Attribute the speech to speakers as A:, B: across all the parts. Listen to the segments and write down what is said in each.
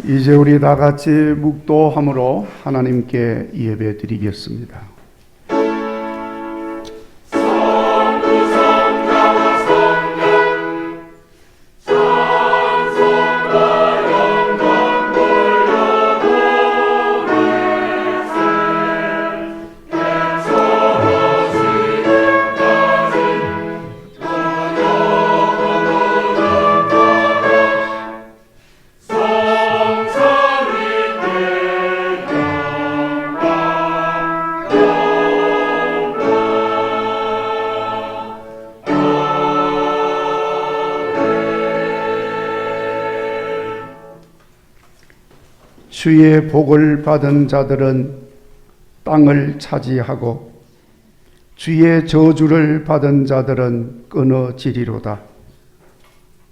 A: 이제 우리 다 같이 묵도함으로 하나님께 예배 드리겠습니다. 주의 복을 받은 자들은 땅을 차지하고 주의 저주를 받은 자들은 끊어지리로다.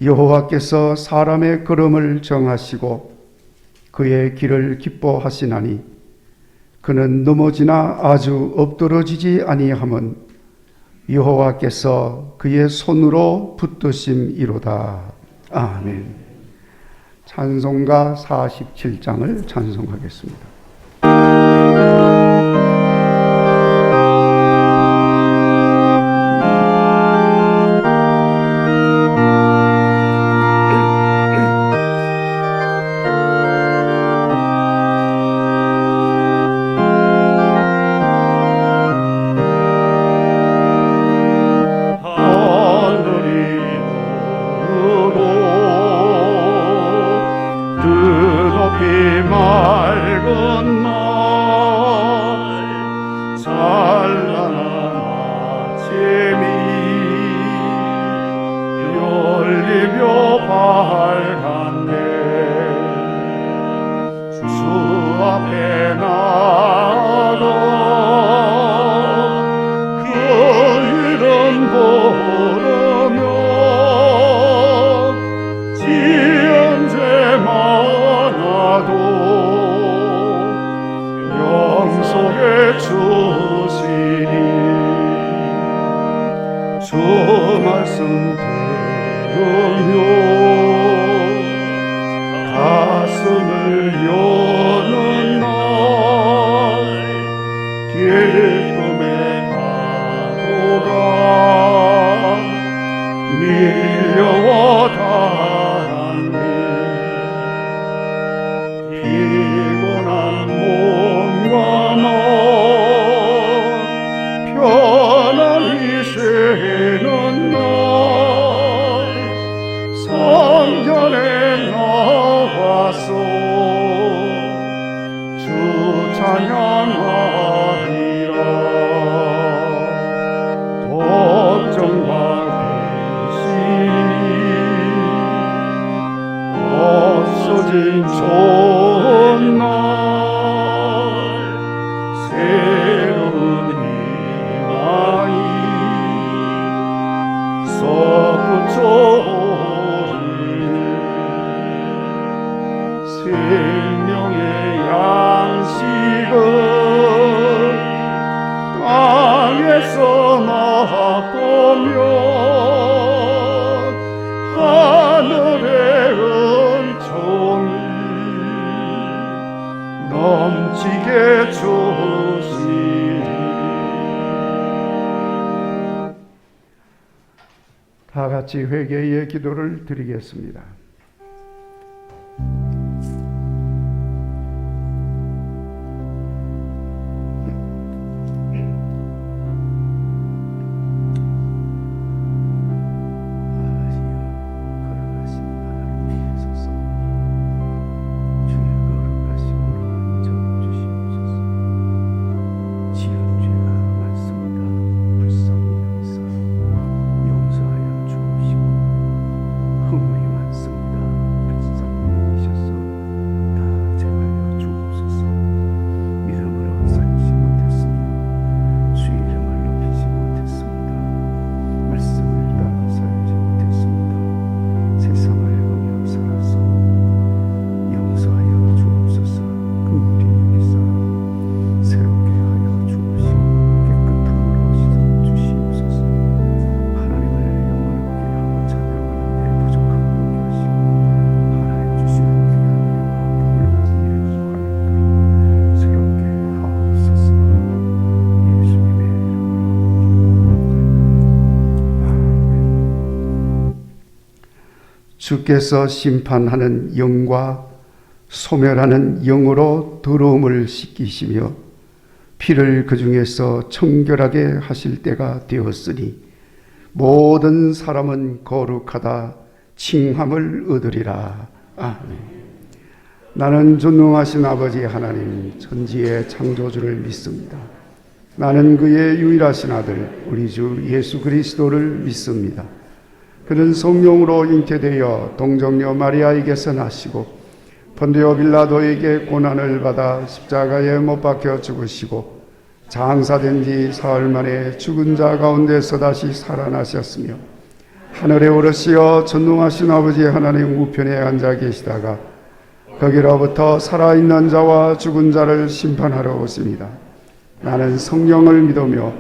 A: 여호와께서 사람의 걸음을 정하시고 그의 길을 기뻐하시나니 그는 넘어지나 아주 엎드러지지 아니함은 여호와께서 그의 손으로 붙드심이로다. 아멘. 찬송가 47장을 찬송하겠습니다.
B: 주 말씀 들으며 가슴을 여는 날 기쁨의 파도가 밀려와 닿았네. 피곤한 몸과 너 편안히 쉬는 날 성전에 나와서 주 찬양하리라. 걱정과 근심이 없어진 좋은 날 새로운 희망이 솟구쳐 오르네. 생명의 양식은 땅에서 맛보며 하늘의 은총이 넘치게 주시리.
A: 다 같이 회개의 기도를 드리겠습니다.
B: 흥의 말씀
A: 주께서 심판하는 영과 소멸하는 영으로 더러움을 씻기시며 피를 그 중에서 청결하게 하실 때가 되었으니 모든 사람은 거룩하다 칭함을 얻으리라. 아멘. 나는 전능하신 아버지 하나님 천지의 창조주를 믿습니다. 나는 그의 유일하신 아들 우리 주 예수 그리스도를 믿습니다. 그는 성령으로 잉태되어 동정녀 마리아에게서 나시고 본디오 빌라도에게 고난을 받아 십자가에 못 박혀 죽으시고 장사된 지 사흘 만에 죽은 자 가운데서 다시 살아나셨으며 하늘에 오르시어 전능하신 아버지 하나님 우편에 앉아 계시다가 거기로부터 살아있는 자와 죽은 자를 심판하러 오십니다. 나는 성령을 믿으며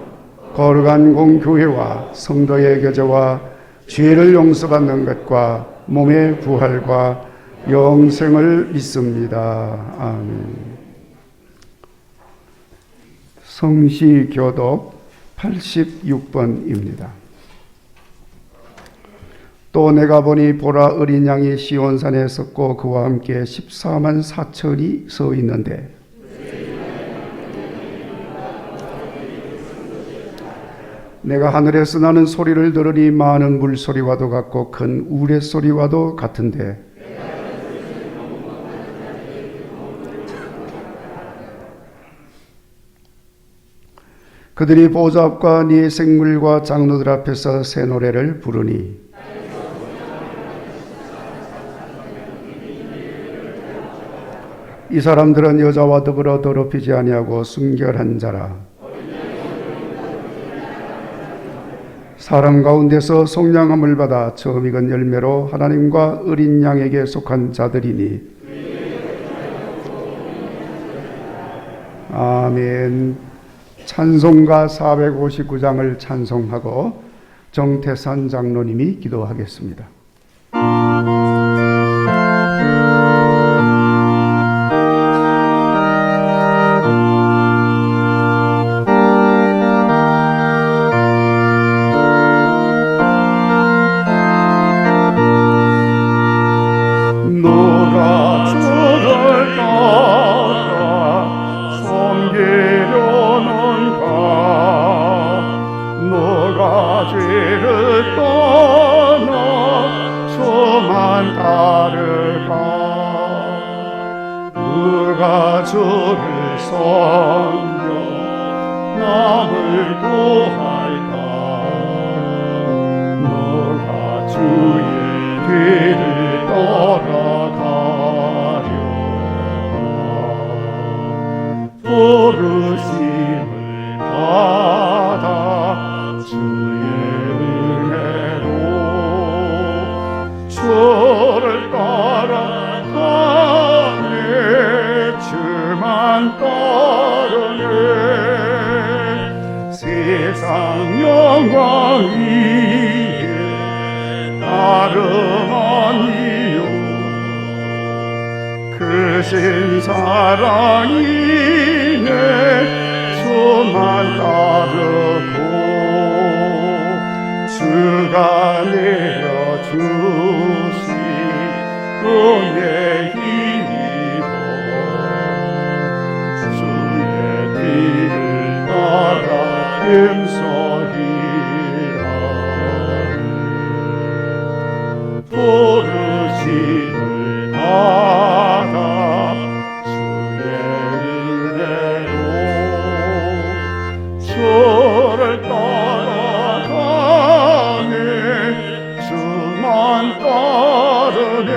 A: 거룩한 공교회와 성도의 교제와 죄를 용서받는 것과 몸의 부활과 영생을 믿습니다. 아멘. 성시교독 86번입니다. 또 내가 보니 보라 어린 양이 시온산에 섰고 그와 함께 14만 4천이 서 있는데 내가 하늘에서 나는 소리를 들으니 많은 물소리와도 같고 큰 우레소리와도 같은데 그들이 보좌 앞과 네 생물과 장로들 앞에서 새 노래를 부르니 이 사람들은 여자와 더불어 더럽히지 아니하고 순결한 자라. 사람 가운데서 속량함을 받아 처음 익은 열매로 하나님과 어린 양에게 속한 자들이니. 아멘. 찬송가 459장을 찬송하고 정태산 장로님이 기도하겠습니다.
B: 죄를 떠나 저만 따르라. 누가 주를 섬겨 남을 도할까. 너가 주의 뒤를 따라가려. 부르심을 받아 주의 은혜로 주를 따라가네. 주만 따르네. 세상 영광 위에 다름 아니요 크신 사랑이네. 주만 따르고 주가 내려주신 은혜 힘입어 주의 뒤를 따라 힘써이라. 부르심을 받아 주의 은혜로 주를 따라가네. 주만 따르네.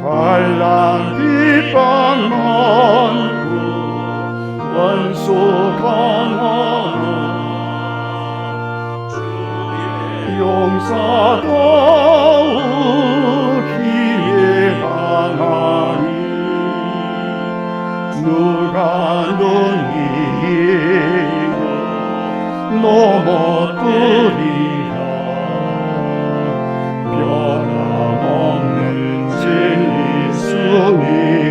B: 환난 빗방 많고 원수 강하고 용사다운 힘에 강하니 누가 눈이고 넘어뜨리라. 변함없는 진리 승리하리라.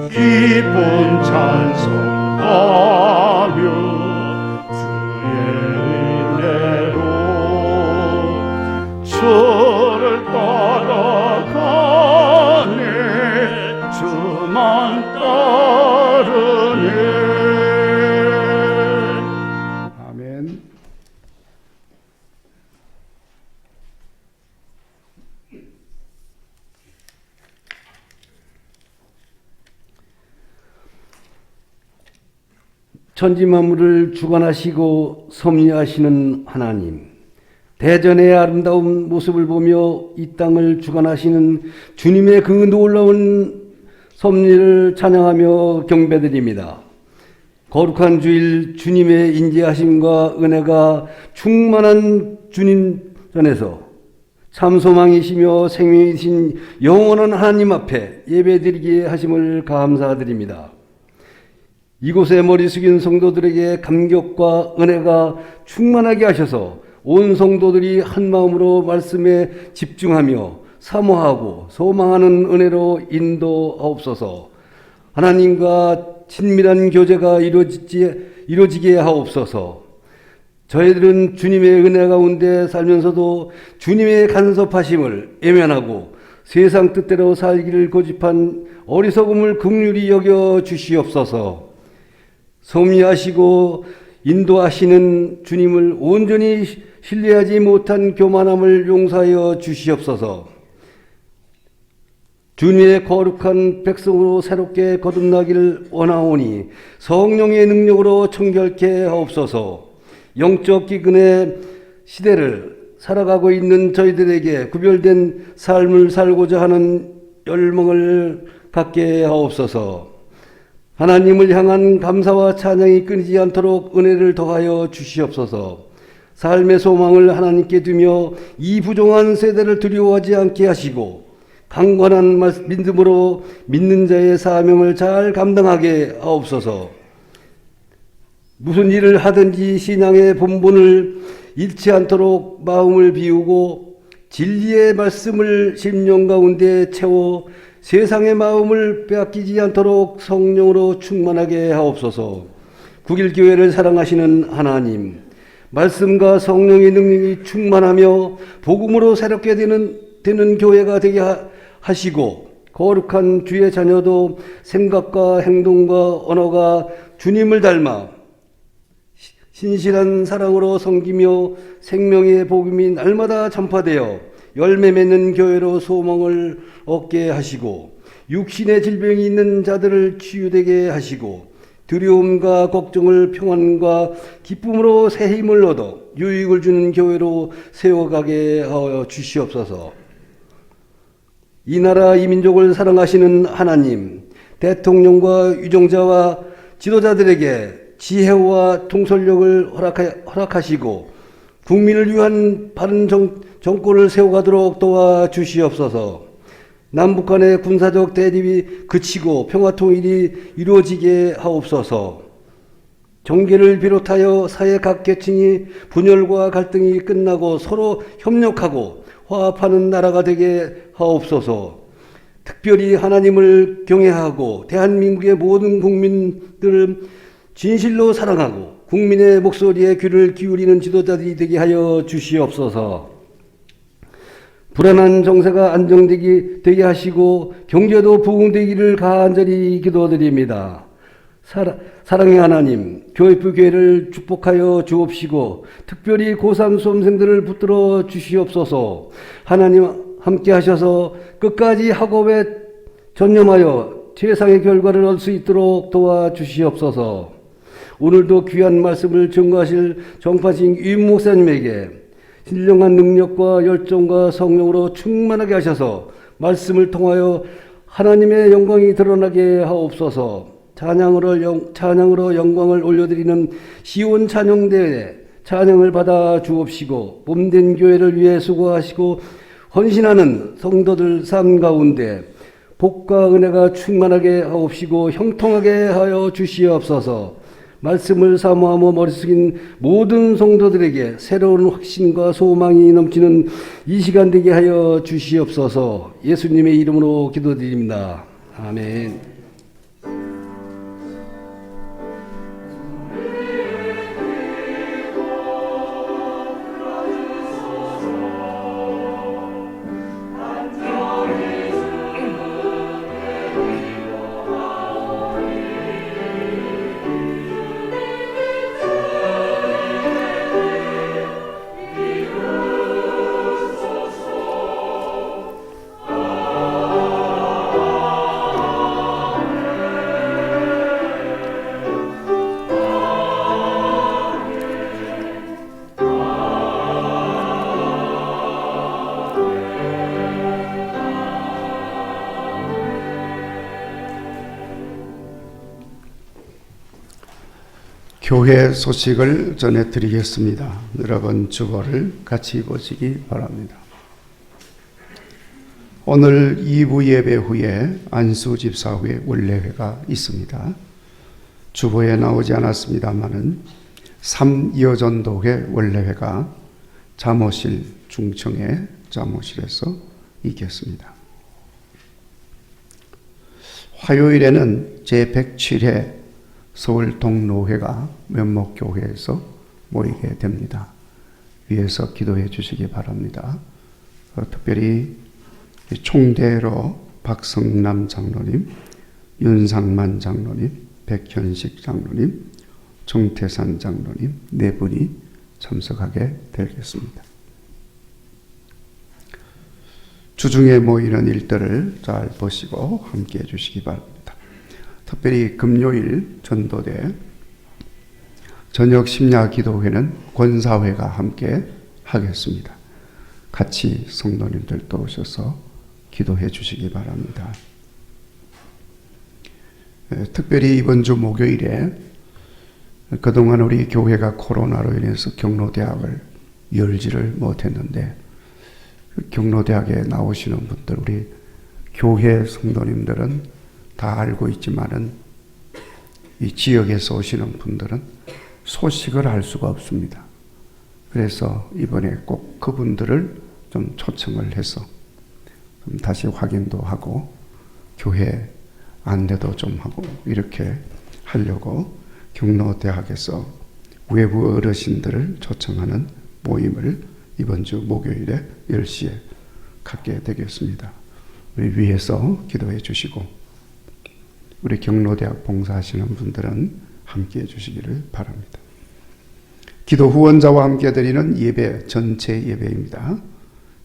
B: 기쁜 찬송하며 주의 은혜
C: 천지 만물을 주관하시고 섭리하시는 하나님, 대전의 아름다운 모습을 보며 이 땅을 주관하시는 주님의 그 놀라운 섭리를 찬양하며 경배드립니다. 거룩한 주일 주님의 인자하심과 은혜가 충만한 주님 전에서 참 소망이시며 생명이신 영원한 하나님 앞에 예배드리게 하심을 감사드립니다. 이곳에 머리 숙인 성도들에게 감격과 은혜가 충만하게 하셔서 온 성도들이 한 마음으로 말씀에 집중하며 사모하고 소망하는 은혜로 인도하옵소서. 하나님과 친밀한 교제가 이루어지게 하옵소서. 저희들은 주님의 은혜 가운데 살면서도 주님의 간섭하심을 외면하고 세상 뜻대로 살기를 고집한 어리석음을 긍휼히 여겨 주시옵소서. 섭리하시고 인도하시는 주님을 온전히 신뢰하지 못한 교만함을 용서하여 주시옵소서. 주님의 거룩한 백성으로 새롭게 거듭나기를 원하오니 성령의 능력으로 청결케 하옵소서. 영적 기근의 시대를 살아가고 있는 저희들에게 구별된 삶을 살고자 하는 열망을 갖게 하옵소서. 하나님을 향한 감사와 찬양이 끊이지 않도록 은혜를 더하여 주시옵소서. 삶의 소망을 하나님께 두며 이 부정한 세대를 두려워하지 않게 하시고 강건한 믿음으로 믿는 자의 사명을 잘 감당하게 하옵소서. 무슨 일을 하든지 신앙의 본분을 잃지 않도록 마음을 비우고 진리의 말씀을 심령 가운데 채워 세상의 마음을 빼앗기지 않도록 성령으로 충만하게 하옵소서. 국일교회를 사랑하시는 하나님, 말씀과 성령의 능력이 충만하며 복음으로 새롭게 되는 교회가 되게 하시고 거룩한 주의 자녀도 생각과 행동과 언어가 주님을 닮아 신실한 사랑으로 섬기며 생명의 복음이 날마다 전파되어 열매 맺는 교회로 소망을 얻게 하시고 육신의 질병이 있는 자들을 치유되게 하시고 두려움과 걱정을 평안과 기쁨으로 새 힘을 얻어 유익을 주는 교회로 세워가게 하여 주시옵소서. 이 나라 이 민족을 사랑하시는 하나님, 대통령과 유정자와 지도자들에게 지혜와 통솔력을 허락하시고 국민을 위한 바른 정권을 세워가도록 도와주시옵소서. 남북 간의 군사적 대립이 그치고 평화통일이 이루어지게 하옵소서. 정계를 비롯하여 사회 각 계층이 분열과 갈등이 끝나고 서로 협력하고 화합하는 나라가 되게 하옵소서. 특별히 하나님을 경외하고 대한민국의 모든 국민들을 진실로 사랑하고 국민의 목소리에 귀를 기울이는 지도자들이 되게 하여 주시옵소서. 불안한 정세가 안정되게 하시고 경제도 부흥되기를 간절히 기도드립니다. 사랑의 하나님, 교회부 교회를 축복하여 주옵시고 특별히 고3 수험생들을 붙들어 주시옵소서. 하나님 함께 하셔서 끝까지 학업에 전념하여 최상의 결과를 얻을 수 있도록 도와주시옵소서. 오늘도 귀한 말씀을 전가하실 정파신 유임 목사님에게 신령한 능력과 열정과 성령으로 충만하게 하셔서 말씀을 통하여 하나님의 영광이 드러나게 하옵소서. 찬양으로 영광을 올려드리는 시온 찬양대회 찬양을 받아 주옵시고 몸된 교회를 위해 수고하시고 헌신하는 성도들 삶 가운데 복과 은혜가 충만하게 하옵시고 형통하게 하여 주시옵소서. 말씀을 사모하며 머리 숙인 모든 성도들에게 새로운 확신과 소망이 넘치는 이 시간 되게 하여 주시옵소서. 예수님의 이름으로 기도드립니다. 아멘.
A: 교회 소식을 전해드리겠습니다. 여러분 주보를 같이 보시기 바랍니다. 오늘 2부 예배 후에 안수집사회 원래회가 있습니다. 주보에 나오지 않았습니다마는 3여전도회 원래회가 잠호실 중청의 잠호실에서 있겠습니다. 화요일에는 제107회 서울 동로회가 면목교회에서 모이게 됩니다. 위에서 기도해 주시기 바랍니다. 특별히 총대로 박성남 장로님, 윤상만 장로님, 백현식 장로님, 정태산 장로님 네 분이 참석하게 되겠습니다. 주중에 모이는 일들을 잘 보시고 함께 해주시기 바랍니다. 특별히 금요일 전도대 저녁 심야 기도회는 권사회가 함께 하겠습니다. 같이 성도님들도 오셔서 기도해 주시기 바랍니다. 특별히 이번 주 목요일에 그동안 우리 교회가 코로나로 인해서 경로대학을 열지를 못했는데 경로대학에 나오시는 분들, 우리 교회 성도님들은 다 알고 있지만은 이 지역에서 오시는 분들은 소식을 알 수가 없습니다. 그래서 이번에 꼭 그분들을 좀 초청을 해서 좀 다시 확인도 하고 교회 안내도 좀 하고 이렇게 하려고 경로대학에서 외부 어르신들을 초청하는 모임을 이번 주 목요일에 10시에 갖게 되겠습니다. 우리 위에서 기도해 주시고 우리 경로대학 봉사하시는 분들은 함께 해 주시기를 바랍니다. 기도 후원자와 함께 드리는 예배 전체 예배입니다.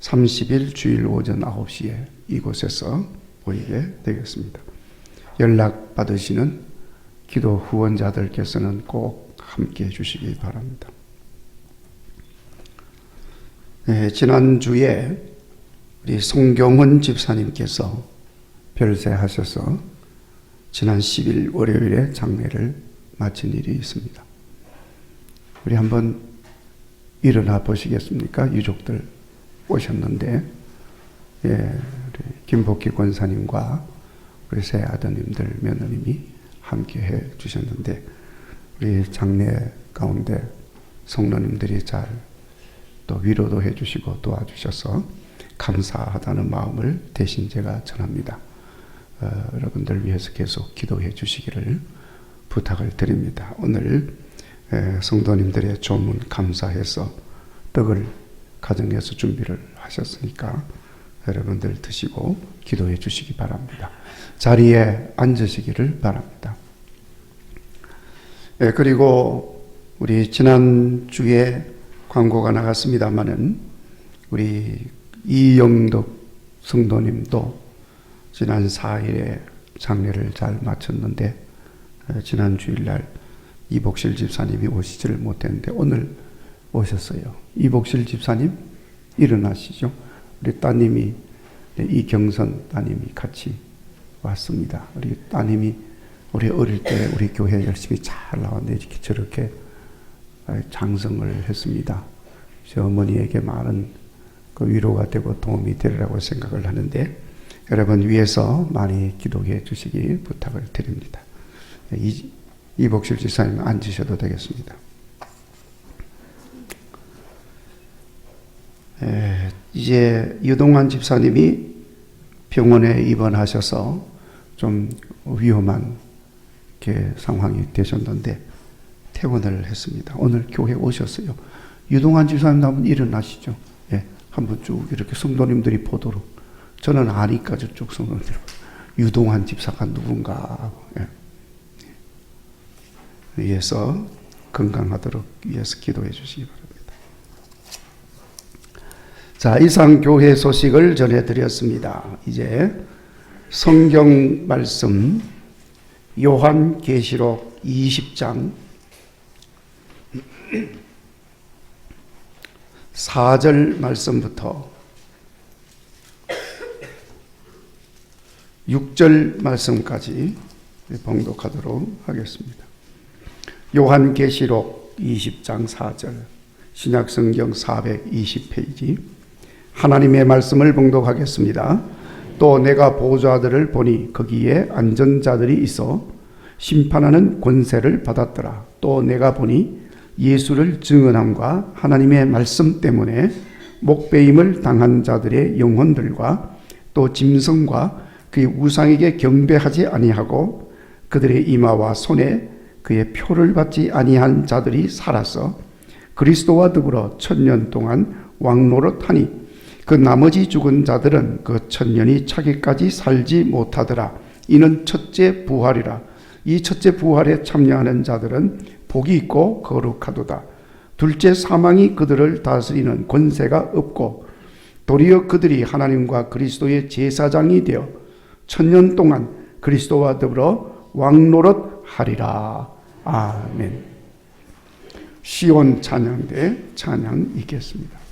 A: 30일 주일 오전 9시에 이곳에서 모이게 되겠습니다. 연락 받으시는 기도 후원자들께서는 꼭 함께 해 주시기 바랍니다. 네, 지난주에 우리 송경훈 집사님께서 별세하셔서 지난 10일 월요일에 장례를 마친 일이 있습니다. 우리 한번 일어나 보시겠습니까? 유족들 오셨는데, 예, 우리 김복희 권사님과 우리 새 아드님들, 며느님이 함께 해 주셨는데, 우리 장례 가운데 성도님들이 잘 또 위로도 해 주시고 도와주셔서 감사하다는 마음을 대신 제가 전합니다. 여러분들 위해서 계속 기도해 주시기를 부탁을 드립니다. 오늘 성도님들의 조문 감사해서 떡을 가정에서 준비를 하셨으니까 여러분들 드시고 기도해 주시기 바랍니다. 자리에 앉으시기를 바랍니다. 그리고 우리 지난주에 광고가 나갔습니다마는 우리 이영덕 성도님도 지난 4일에 장례를 잘 마쳤는데 지난 주일날 이복실 집사님이 오시지를 못했는데 오늘 오셨어요. 이복실 집사님 일어나시죠. 우리 따님이 이경선 따님이 같이 왔습니다. 우리 따님이 우리 어릴 때 우리 교회 열심히 잘 나왔는데 이렇게 저렇게 장성을 했습니다. 저 어머니에게 많은 그 위로가 되고 도움이 되리라고 생각을 하는데 여러분 위해서 많이 기도해 주시기 부탁을 드립니다. 이복실 지사님 앉으셔도 되겠습니다. 이제 유동환 집사님이 병원에 입원하셔서 좀 위험한 상황이 되셨는데 퇴원을 했습니다. 오늘 교회 오셨어요. 유동환 집사님 한번 일어나시죠. 예, 한번 쭉 이렇게 성도님들이 보도록. 저는 아니까 저쪽 성도님들 유동환 집사가 누군가 하고, 예. 위해서 건강하도록 위해서 기도해 주시기 바랍니다. 자, 이상 교회 소식을 전해드렸습니다. 이제 성경 말씀 요한계시록 20장 4절 말씀부터 6절 말씀까지 봉독하도록 하겠습니다. 요한계시록 20장 4절, 신약성경 420페이지. 하나님의 말씀을 봉독하겠습니다. 또 내가 보좌들을 보니 거기에 앉은 자들이 있어 심판하는 권세를 받았더라. 또 내가 보니 예수를 증언함과 하나님의 말씀 때문에 목배임을 당한 자들의 영혼들과 또 짐승과 그의 우상에게 경배하지 아니하고 그들의 이마와 손에 그의 표를 받지 아니한 자들이 살아서 그리스도와 더불어 1000년 동안 왕노릇하니 그 나머지 죽은 자들은 그 1000년이 차기까지 살지 못하더라. 이는 첫째 부활이라. 이 첫째 부활에 참여하는 자들은 복이 있고 거룩하도다. 둘째 사망이 그들을 다스리는 권세가 없고 도리어 그들이 하나님과 그리스도의 제사장이 되어 1000년 동안 그리스도와 더불어 왕노릇하리라. 아멘. 시온 찬양대 찬양 읽겠습니다.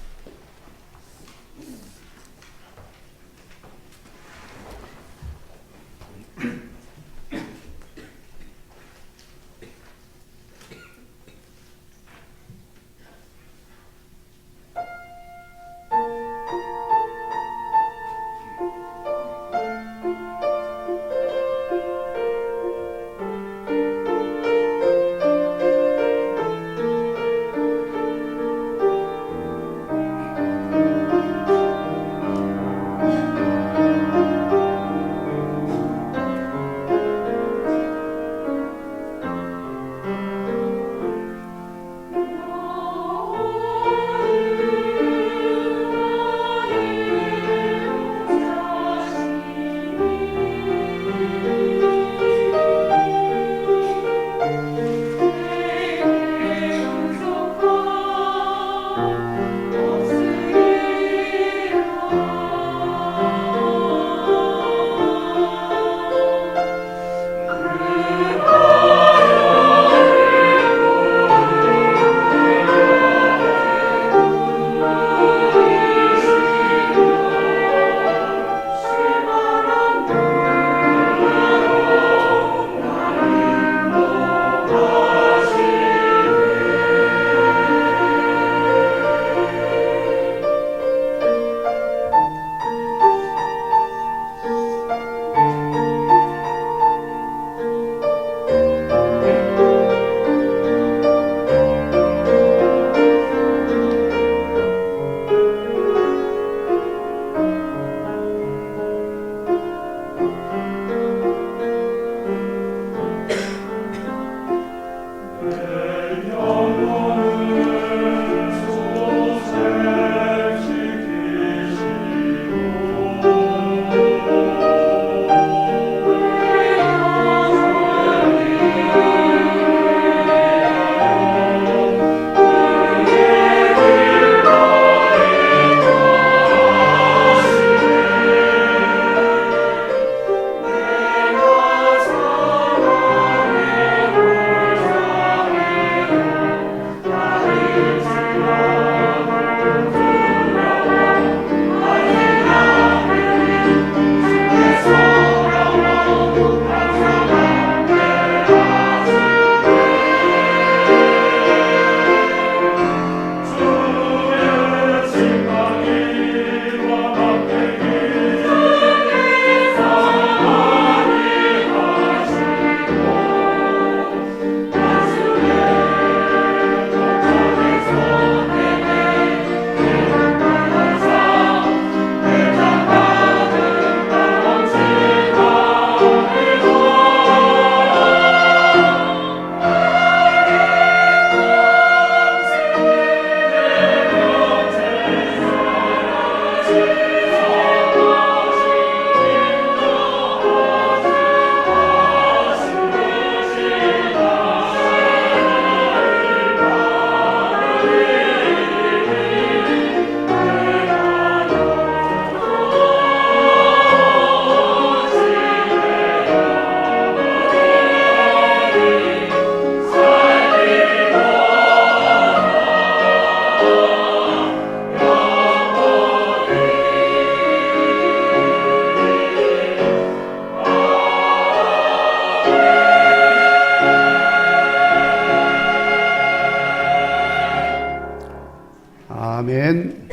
A: 아멘.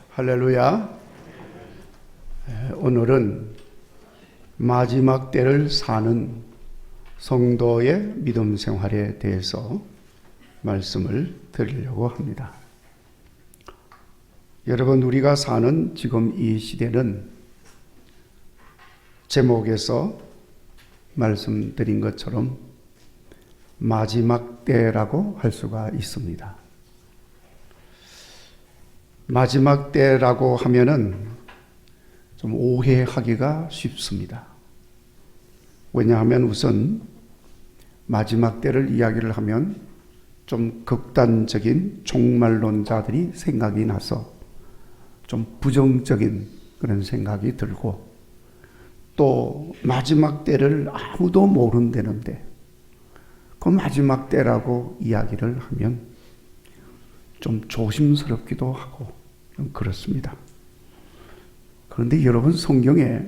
A: 할렐루야. 오늘은 마지막 때를 사는 성도의 믿음 생활에 대해서 말씀을 드리려고 합니다. 여러분, 우리가 사는 지금 이 시대는 제목에서 말씀드린 것처럼 마지막 때라고 할 수가 있습니다. 마지막 때라고 하면은 좀 오해하기가 쉽습니다. 왜냐하면 우선 마지막 때를 이야기를 하면 좀 극단적인 종말론자들이 생각이 나서 좀 부정적인 그런 생각이 들고, 또 마지막 때를 아무도 모른다는데 그 마지막 때라고 이야기를 하면 좀 조심스럽기도 하고 좀 그렇습니다. 그런데 여러분, 성경에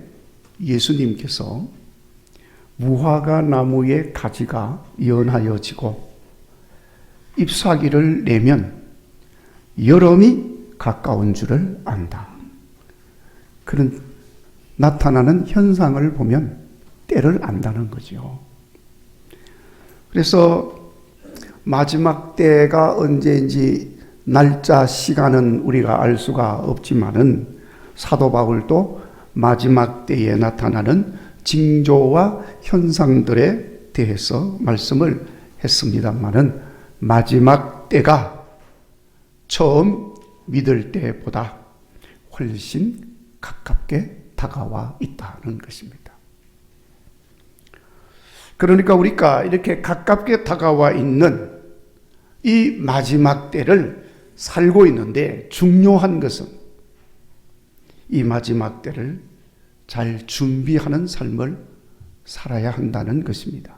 A: 예수님께서 무화과 나무의 가지가 연하여지고 잎사귀를 내면 여름이 가까운 줄을 안다, 그런 나타나는 현상을 보면 때를 안다는 거죠. 그래서 마지막 때가 언제인지 날짜, 시간은 우리가 알 수가 없지만은 사도 바울도 마지막 때에 나타나는 징조와 현상들에 대해서 말씀을 했습니다만은 마지막 때가 처음 믿을 때보다 훨씬 가깝게 다가와 있다는 것입니다. 그러니까 우리가 이렇게 가깝게 다가와 있는 이 마지막 때를 살고 있는데, 중요한 것은 이 마지막 때를 잘 준비하는 삶을 살아야 한다는 것입니다.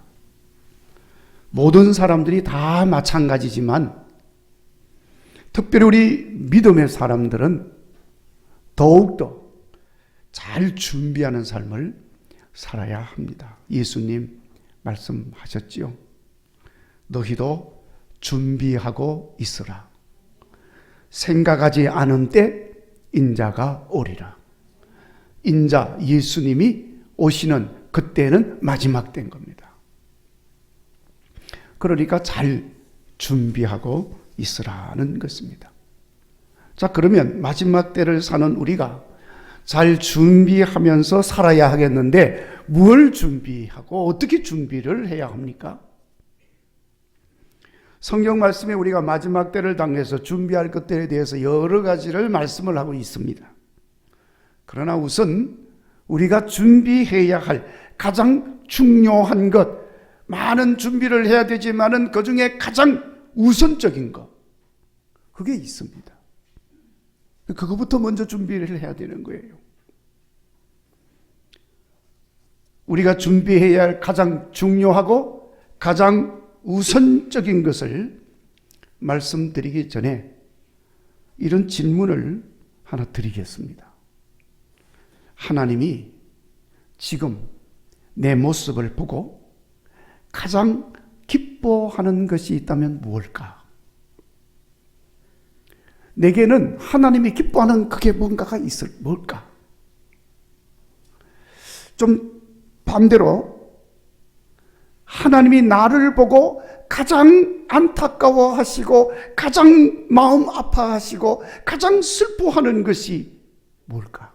A: 모든 사람들이 다 마찬가지지만 특별히 우리 믿음의 사람들은 더욱더 잘 준비하는 삶을 살아야 합니다. 예수님 말씀하셨지요. 너희도 준비하고 있으라. 생각하지 않은 때 인자가 오리라. 인자 예수님이 오시는 그때는 마지막 때인 겁니다. 그러니까 잘 준비하고 있으라는 것입니다. 자, 그러면 마지막 때를 사는 우리가 잘 준비하면서 살아야 하겠는데, 뭘 준비하고 어떻게 준비를 해야 합니까? 성경 말씀에 우리가 마지막 때를 당해서 준비할 것들에 대해서 여러 가지를 말씀을 하고 있습니다. 그러나 우선 우리가 준비해야 할 가장 중요한 것, 많은 준비를 해야 되지만은 그 중에 가장 우선적인 것, 그게 있습니다. 그거부터 먼저 준비를 해야 되는 거예요. 우리가 준비해야 할 가장 중요하고 가장 우선적인 것을 말씀드리기 전에 이런 질문을 하나 드리겠습니다. 하나님이 지금 내 모습을 보고 가장 기뻐하는 것이 있다면 무엇일까? 내게는 하나님이 기뻐하는 그게 뭔가가 뭘까? 좀 반대로 하나님이 나를 보고 가장 안타까워하시고 가장 마음 아파하시고 가장 슬퍼하는 것이 뭘까?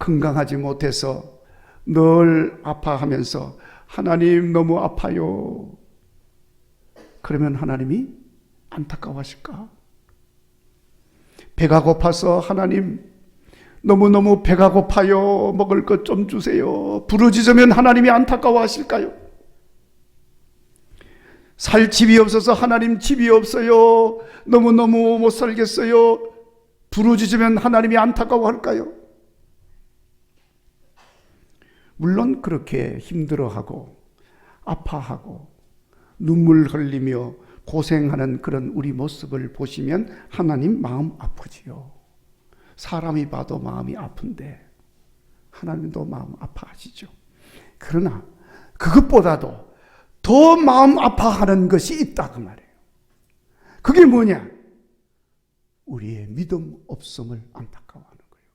A: 건강하지 못해서 늘 아파하면서 하나님 너무 아파요, 그러면 하나님이 안타까워하실까? 배가 고파서 하나님 너무너무 배가 고파요, 먹을 것 좀 주세요, 부르짖으면 하나님이 안타까워하실까요? 살 집이 없어서 하나님 집이 없어요, 너무너무 못 살겠어요, 부르짖으면 하나님이 안타까워할까요? 물론 그렇게 힘들어하고 아파하고 눈물 흘리며 고생하는 그런 우리 모습을 보시면 하나님 마음 아프지요. 사람이 봐도 마음이 아픈데 하나님도 마음 아파하시죠. 그러나 그것보다도 더 마음 아파하는 것이 있다 그 말이에요. 그게 뭐냐? 우리의 믿음 없음을 안타까워하는 거예요.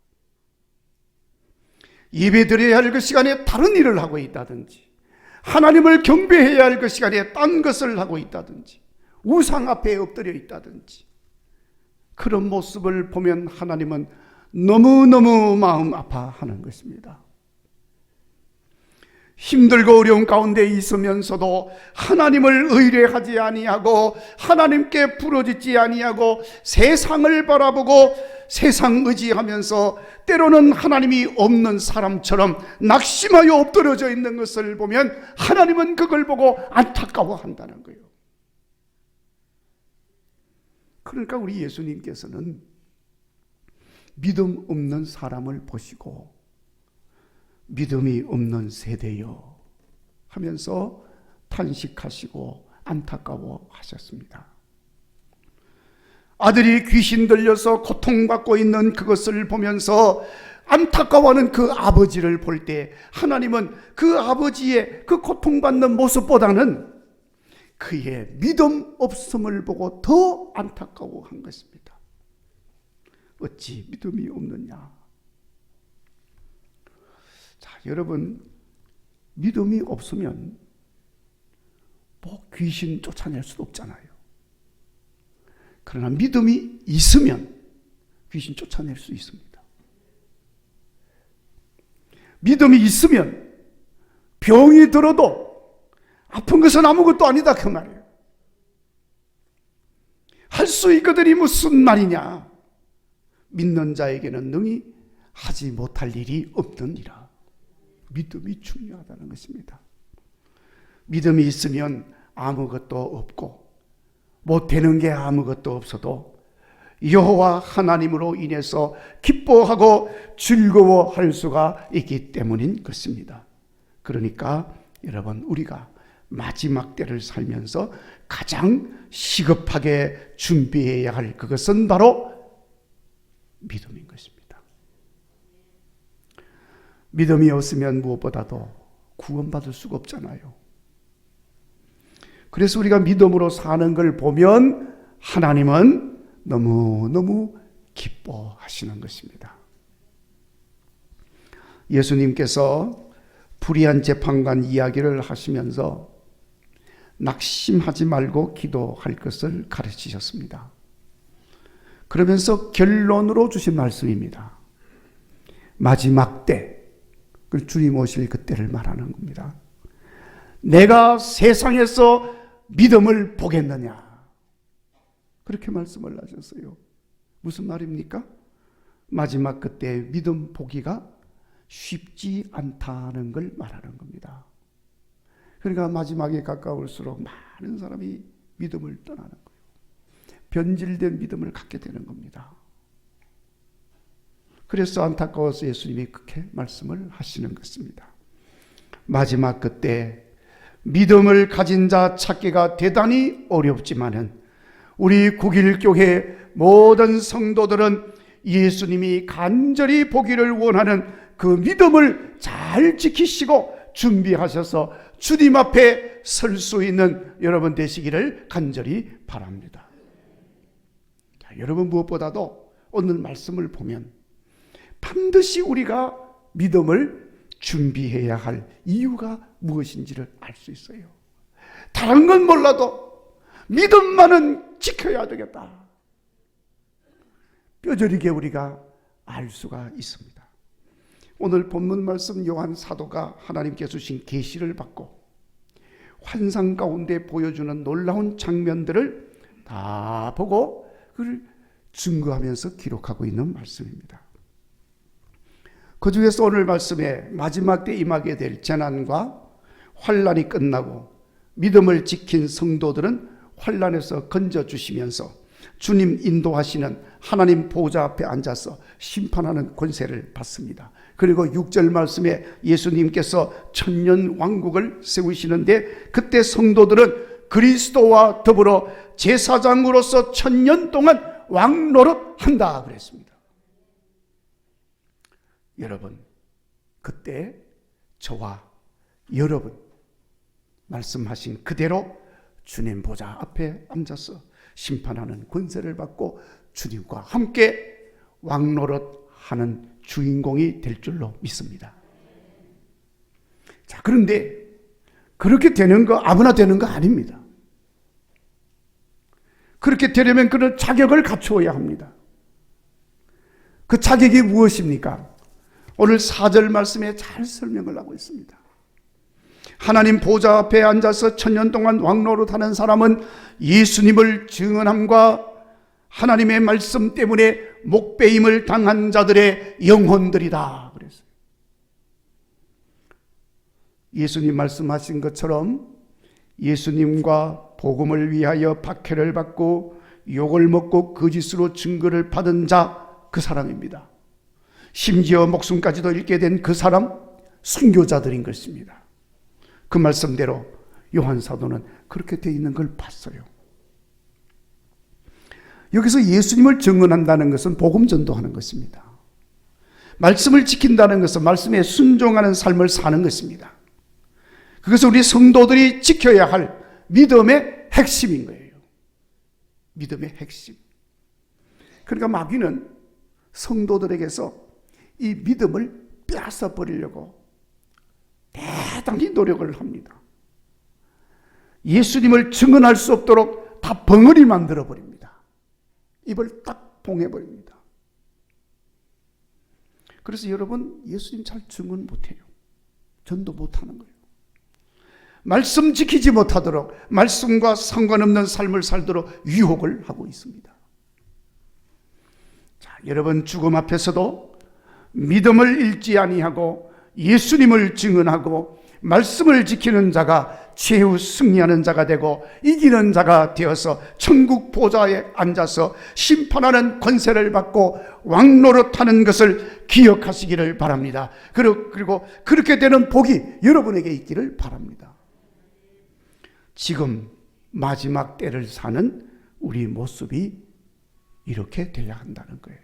A: 예배 드려야 할 그 시간에 다른 일을 하고 있다든지, 하나님을 경배해야 할 그 시간에 딴 것을 하고 있다든지, 우상 앞에 엎드려 있다든지, 그런 모습을 보면 하나님은 너무너무 마음 아파하는 것입니다. 힘들고 어려운 가운데 있으면서도 하나님을 의뢰하지 아니하고 하나님께 부르짖지 아니하고 세상을 바라보고 세상 의지하면서 때로는 하나님이 없는 사람처럼 낙심하여 엎드려져 있는 것을 보면 하나님은 그걸 보고 안타까워한다는 거예요. 그러니까 우리 예수님께서는 믿음 없는 사람을 보시고 믿음이 없는 세대여 하면서 탄식하시고 안타까워하셨습니다. 아들이 귀신 들려서 고통받고 있는 그것을 보면서 안타까워하는 그 아버지를 볼 때 하나님은 그 아버지의 그 고통받는 모습보다는 그의 믿음 없음을 보고 더 안타까워한 것입니다. 어찌 믿음이 없느냐? 자, 여러분, 믿음이 없으면 뭐 귀신 쫓아낼 수도 없잖아요. 그러나 믿음이 있으면 귀신 쫓아낼 수 있습니다. 믿음이 있으면 병이 들어도 아픈 것은 아무것도 아니다 그 말이에요. 할 수 있거든이 무슨 말이냐? 믿는 자에게는 능히 하지 못할 일이 없느니라. 믿음이 중요하다는 것입니다. 믿음이 있으면 아무것도 없고 못되는 게 아무것도 없어도 여호와 하나님으로 인해서 기뻐하고 즐거워할 수가 있기 때문인 것입니다. 그러니까 여러분, 우리가 마지막 때를 살면서 가장 시급하게 준비해야 할 그것은 바로 믿음인 것입니다. 믿음이 없으면 무엇보다도 구원받을 수가 없잖아요. 그래서 우리가 믿음으로 사는 걸 보면 하나님은 너무너무 기뻐하시는 것입니다. 예수님께서 불의한 재판관 이야기를 하시면서 낙심하지 말고 기도할 것을 가르치셨습니다. 그러면서 결론으로 주신 말씀입니다. 마지막 때, 주님 오실 그때를 말하는 겁니다. 내가 세상에서 믿음을 보겠느냐? 그렇게 말씀을 하셨어요. 무슨 말입니까? 마지막 그때 믿음 보기가 쉽지 않다는 걸 말하는 겁니다. 그러니까 마지막에 가까울수록 많은 사람이 믿음을 떠나는 거예요. 변질된 믿음을 갖게 되는 겁니다. 그래서 안타까워서 예수님이 그렇게 말씀을 하시는 것입니다. 마지막 그때 믿음을 가진 자 찾기가 대단히 어렵지만은 우리 국일교회 모든 성도들은 예수님이 간절히 보기를 원하는 그 믿음을 잘 지키시고 준비하셔서 주님 앞에 설 수 있는 여러분 되시기를 간절히 바랍니다. 자, 여러분, 무엇보다도 오늘 말씀을 보면 반드시 우리가 믿음을 준비해야 할 이유가 무엇인지를 알 수 있어요. 다른 건 몰라도 믿음만은 지켜야 되겠다. 뼈저리게 우리가 알 수가 있습니다. 오늘 본문 말씀 요한 사도가 하나님께 주신 계시를 받고 환상 가운데 보여주는 놀라운 장면들을 다 보고 그를 증거하면서 기록하고 있는 말씀입니다. 그 중에서 오늘 말씀에 마지막 때 임하게 될 재난과 환난이 끝나고 믿음을 지킨 성도들은 환난에서 건져주시면서 주님 인도하시는 하나님 보좌 앞에 앉아서 심판하는 권세를 받습니다. 그리고 6절 말씀에 예수님께서 천년 왕국을 세우시는데 그때 성도들은 그리스도와 더불어 제사장으로서 천년 동안 왕노릇한다 그랬습니다. 여러분, 그때 저와 여러분 말씀하신 그대로 주님 보좌 앞에 앉아서 심판하는 권세를 받고 주님과 함께 왕노릇하는 주인공이 될 줄로 믿습니다. 자, 그런데 그렇게 되는 거 아무나 되는 거 아닙니다. 그렇게 되려면 그런 자격을 갖추어야 합니다. 그 자격이 무엇입니까? 오늘 4절 말씀에 잘 설명을 하고 있습니다. 하나님 보좌 앞에 앉아서 천년 동안 왕노릇하는 사람은 예수님을 증언함과 하나님의 말씀 때문에 목배임을 당한 자들의 영혼들이다 그랬어요. 예수님 말씀하신 것처럼 예수님과 복음을 위하여 박해를 받고 욕을 먹고 거짓으로 증거를 받은 자, 그 사람입니다. 심지어 목숨까지도 잃게 된 그 사람, 순교자들인 것입니다. 그 말씀대로 요한 사도는 그렇게 되어 있는 걸 봤어요. 여기서 예수님을 증언한다는 것은 복음 전도하는 것입니다. 말씀을 지킨다는 것은 말씀에 순종하는 삶을 사는 것입니다. 그것은 우리 성도들이 지켜야 할 믿음의 핵심인 거예요. 믿음의 핵심. 그러니까 마귀는 성도들에게서 이 믿음을 빼앗아 버리려고 대단히 노력을 합니다. 예수님을 증언할 수 없도록 다 벙어리 만들어 버립니다. 입을 딱 봉해 버립니다. 그래서 여러분, 예수님 잘 증언 못해요. 전도 못하는 거예요. 말씀 지키지 못하도록, 말씀과 상관없는 삶을 살도록 유혹을 하고 있습니다. 자, 여러분, 죽음 앞에서도 믿음을 잃지 아니하고 예수님을 증언하고 말씀을 지키는 자가 최후 승리하는 자가 되고 이기는 자가 되어서 천국 보좌에 앉아서 심판하는 권세를 받고 왕노릇하는 것을 기억하시기를 바랍니다. 그리고 그렇게 되는 복이 여러분에게 있기를 바랍니다. 지금 마지막 때를 사는 우리 모습이 이렇게 돼야 한다는 거예요.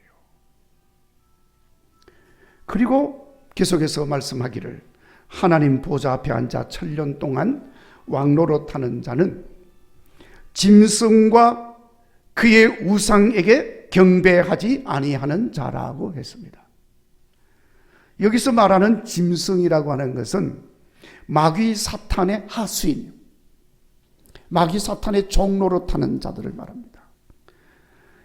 A: 그리고 계속해서 말씀하기를 하나님 보좌 앞에 앉아 천년 동안 왕노릇하는 자는 짐승과 그의 우상에게 경배하지 아니하는 자라고 했습니다. 여기서 말하는 짐승이라고 하는 것은 마귀 사탄의 하수인, 마귀 사탄의 종노릇하는 자들을 말합니다.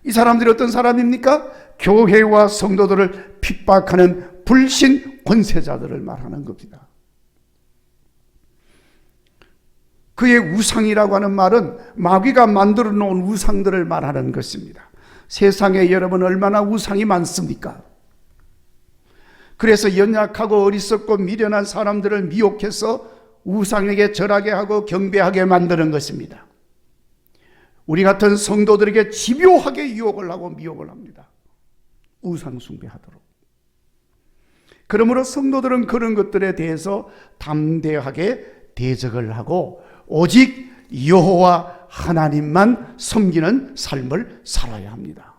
A: 이 사람들이 어떤 사람입니까? 교회와 성도들을 핍박하는 불신 권세자들을 말하는 겁니다. 그의 우상이라고 하는 말은 마귀가 만들어 놓은 우상들을 말하는 것입니다. 세상에 여러분 얼마나 우상이 많습니까? 그래서 연약하고 어리석고 미련한 사람들을 미혹해서 우상에게 절하게 하고 경배하게 만드는 것입니다. 우리 같은 성도들에게 집요하게 유혹을 하고 미혹을 합니다. 우상 숭배하도록. 그러므로 성도들은 그런 것들에 대해서 담대하게 대적을 하고 오직 여호와 하나님만 섬기는 삶을 살아야 합니다.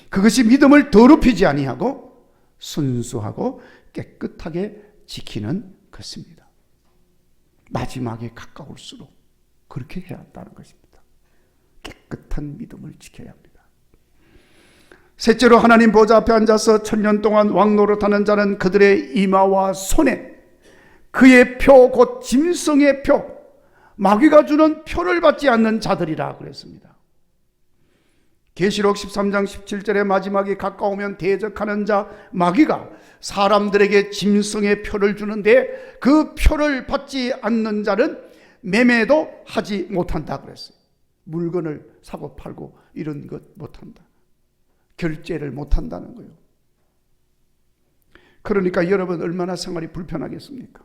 A: 그것이 믿음을 더럽히지 아니하고 순수하고 깨끗하게 지키는 것입니다. 마지막에 가까울수록 그렇게 해야 한다는 것입니다. 깨끗한 믿음을 지켜야 합니다. 셋째로 하나님 보좌 앞에 앉아서 천년 동안 왕노릇하는 자는 그들의 이마와 손에 그의 표, 곧 짐승의 표, 마귀가 주는 표를 받지 않는 자들이라 그랬습니다. 계시록 13장 17절의 마지막이 가까우면 대적하는 자 마귀가 사람들에게 짐승의 표를 주는데 그 표를 받지 않는 자는 매매도 하지 못한다 그랬어요. 물건을 사고 팔고 이런 것 못한다. 결제를 못한다는 거예요. 그러니까 여러분 얼마나 생활이 불편하겠습니까?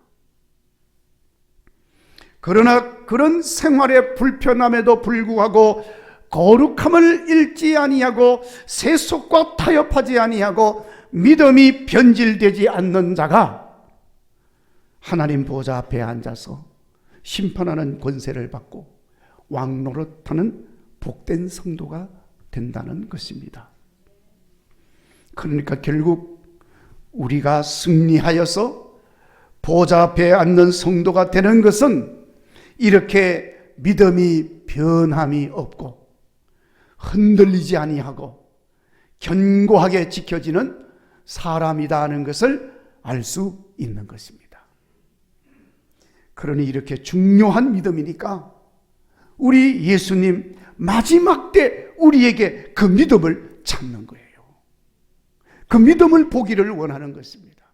A: 그러나 그런 생활의 불편함에도 불구하고 거룩함을 잃지 아니하고 세속과 타협하지 아니하고 믿음이 변질되지 않는 자가 하나님 보좌 앞에 앉아서 심판하는 권세를 받고 왕노릇하는 복된 성도가 된다는 것입니다. 그러니까 결국 우리가 승리하여서 보좌 앞에 앉는 성도가 되는 것은 이렇게 믿음이 변함이 없고 흔들리지 아니하고 견고하게 지켜지는 사람이다 하는 것을 알 수 있는 것입니다. 그러니 이렇게 중요한 믿음이니까 우리 예수님 마지막 때 우리에게 그 믿음을 찾는 거예요. 그 믿음을 보기를 원하는 것입니다.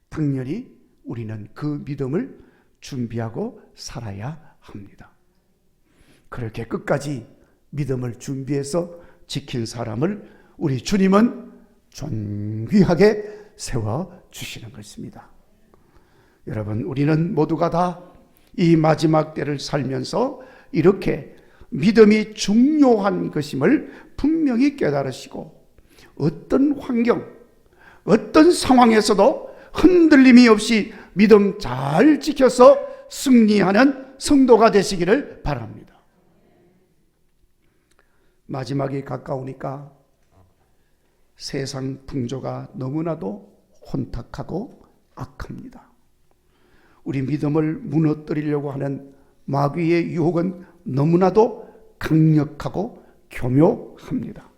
A: 당연히 우리는 그 믿음을 준비하고 살아야 합니다. 그렇게 끝까지 믿음을 준비해서 지킨 사람을 우리 주님은 존귀하게 세워주시는 것입니다. 여러분, 우리는 모두가 다 이 마지막 때를 살면서 이렇게 믿음이 중요한 것임을 분명히 깨달으시고 어떤 환경, 어떤 상황에서도 흔들림이 없이 믿음 잘 지켜서 승리하는 성도가 되시기를 바랍니다. 마지막이 가까우니까 세상 풍조가 너무나도 혼탁하고 악합니다. 우리 믿음을 무너뜨리려고 하는 마귀의 유혹은 너무나도 강력하고 교묘합니다.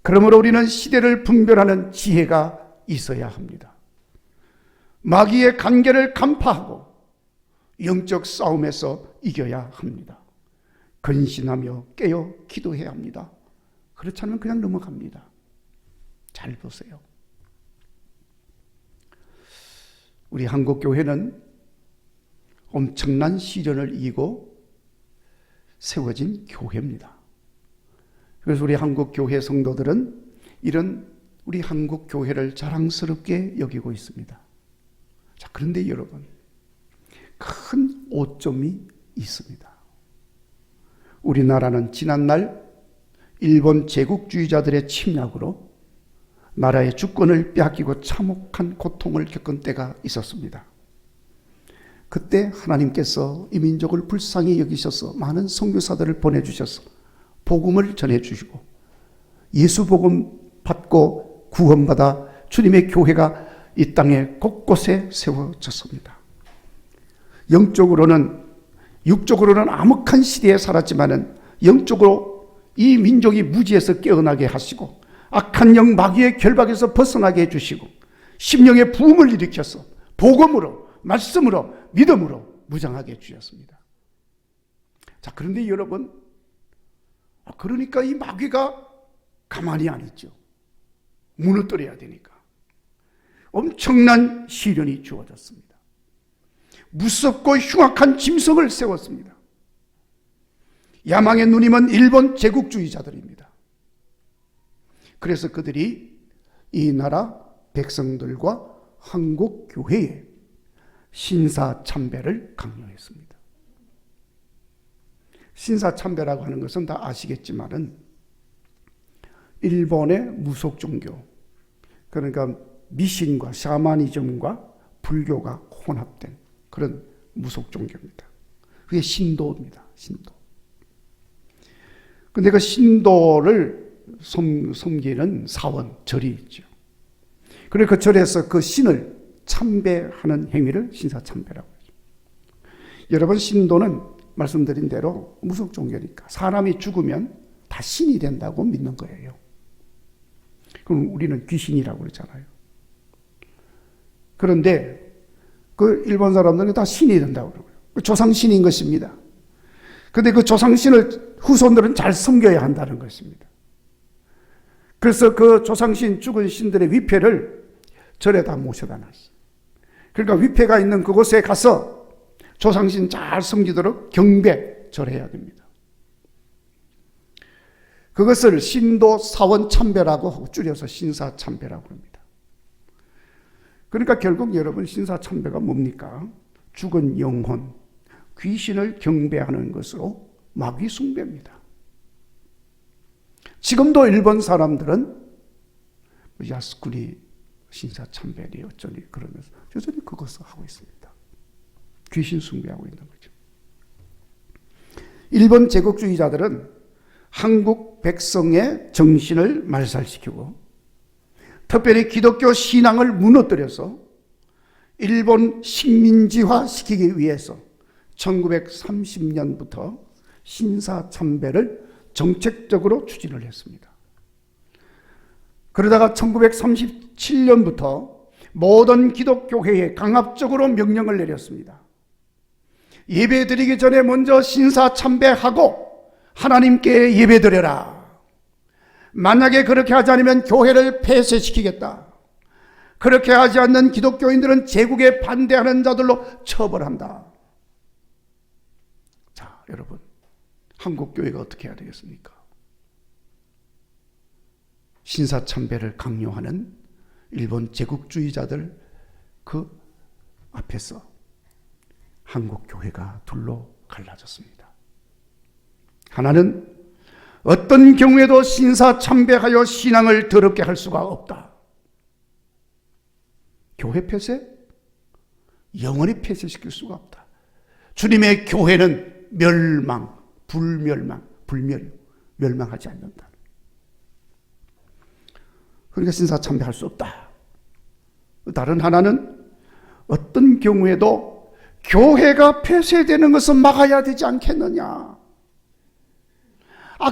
A: 그러므로 우리는 시대를 분별하는 지혜가 있어야 합니다. 마귀의 관계를 간파하고 영적 싸움에서 이겨야 합니다. 근신하며 깨어 기도해야 합니다. 그렇지 않으면 그냥 넘어갑니다. 잘 보세요. 우리 한국교회는 엄청난 시련을 이기고 세워진 교회입니다. 그래서 우리 한국교회 성도들은 이런 우리 한국교회를 자랑스럽게 여기고 있습니다. 자, 그런데 여러분, 큰 오점이 있습니다. 우리나라는 지난날 일본 제국주의자들의 침략으로 나라의 주권을 빼앗기고 참혹한 고통을 겪은 때가 있었습니다. 그때 하나님께서 이 민족을 불쌍히 여기셔서 많은 선교사들을 보내주셔서 복음을 전해주시고 예수 복음 받고 구원받아 주님의 교회가 이 땅에 곳곳에 세워졌습니다. 영적으로는, 육적으로는 암흑한 시대에 살았지만은 영적으로 이 민족이 무지에서 깨어나게 하시고 악한 영 마귀의 결박에서 벗어나게 해주시고 심령의 부흥을 일으켜서 복음으로, 말씀으로, 믿음으로 무장하게 해주셨습니다. 자, 그런데 여러분, 그러니까 이 마귀가 가만히 안 있죠. 무너뜨려야 되니까. 엄청난 시련이 주어졌습니다. 무섭고 흉악한 짐승을 세웠습니다. 야망의 누님은 일본 제국주의자들입니다. 그래서 그들이 이 나라 백성들과 한국 교회에 신사참배를 강요했습니다. 신사참배라고 하는 것은 다 아시겠지만은 일본의 무속 종교, 그러니까 미신과 샤머니즘과 불교가 혼합된 그런 무속 종교입니다. 그게 신도입니다. 신도. 근데 그 신도를 섬기는 사원, 절이 있죠. 그래서 그 절에서 그 신을 참배하는 행위를 신사참배라고 하죠. 여러분, 신도는 말씀드린 대로 무속 종교니까 사람이 죽으면 다 신이 된다고 믿는 거예요. 그럼 우리는 귀신이라고 그러잖아요. 그런데 그 일본 사람들은 다 신이 된다고 그러고요. 조상신인 것입니다. 그런데 그 조상신을 후손들은 잘 섬겨야 한다는 것입니다. 그래서 그 조상신, 죽은 신들의 위패를 절에다 모셔다 놨어요. 그러니까 위패가 있는 그곳에 가서 조상신 잘 섬기도록 경배, 절해야 됩니다. 그것을 신도 사원 참배라고 하고 줄여서 신사 참배라고 합니다. 그러니까 결국 여러분, 신사 참배가 뭡니까? 죽은 영혼, 귀신을 경배하는 것으로 마귀 숭배입니다. 지금도 일본 사람들은 야스쿠니 신사 참배니 어쩌니 그러면서 여전히 그것을 하고 있습니다. 귀신 숭배하고 있는 거죠. 일본 제국주의자들은 한국 백성의 정신을 말살시키고 특별히 기독교 신앙을 무너뜨려서 일본 식민지화 시키기 위해서 1930년부터 신사참배를 정책적으로 추진을 했습니다. 그러다가 1937년부터 모든 기독교회에 강압적으로 명령을 내렸습니다. 예배드리기 전에 먼저 신사참배하고 하나님께 예배드려라. 만약에 그렇게 하지 않으면 교회를 폐쇄시키겠다. 그렇게 하지 않는 기독교인들은 제국에 반대하는 자들로 처벌한다. 자, 여러분, 한국 교회가 어떻게 해야 되겠습니까? 신사참배를 강요하는 일본 제국주의자들 그 앞에서 한국 교회가 둘로 갈라졌습니다. 하나는 어떤 경우에도 신사참배하여 신앙을 더럽게 할 수가 없다. 교회 폐쇄? 영원히 폐쇄시킬 수가 없다. 주님의 교회는 멸망, 멸망하지 않는다. 그러니까 신사참배할 수 없다. 다른 하나는 어떤 경우에도 교회가 폐쇄되는 것을 막아야 되지 않겠느냐.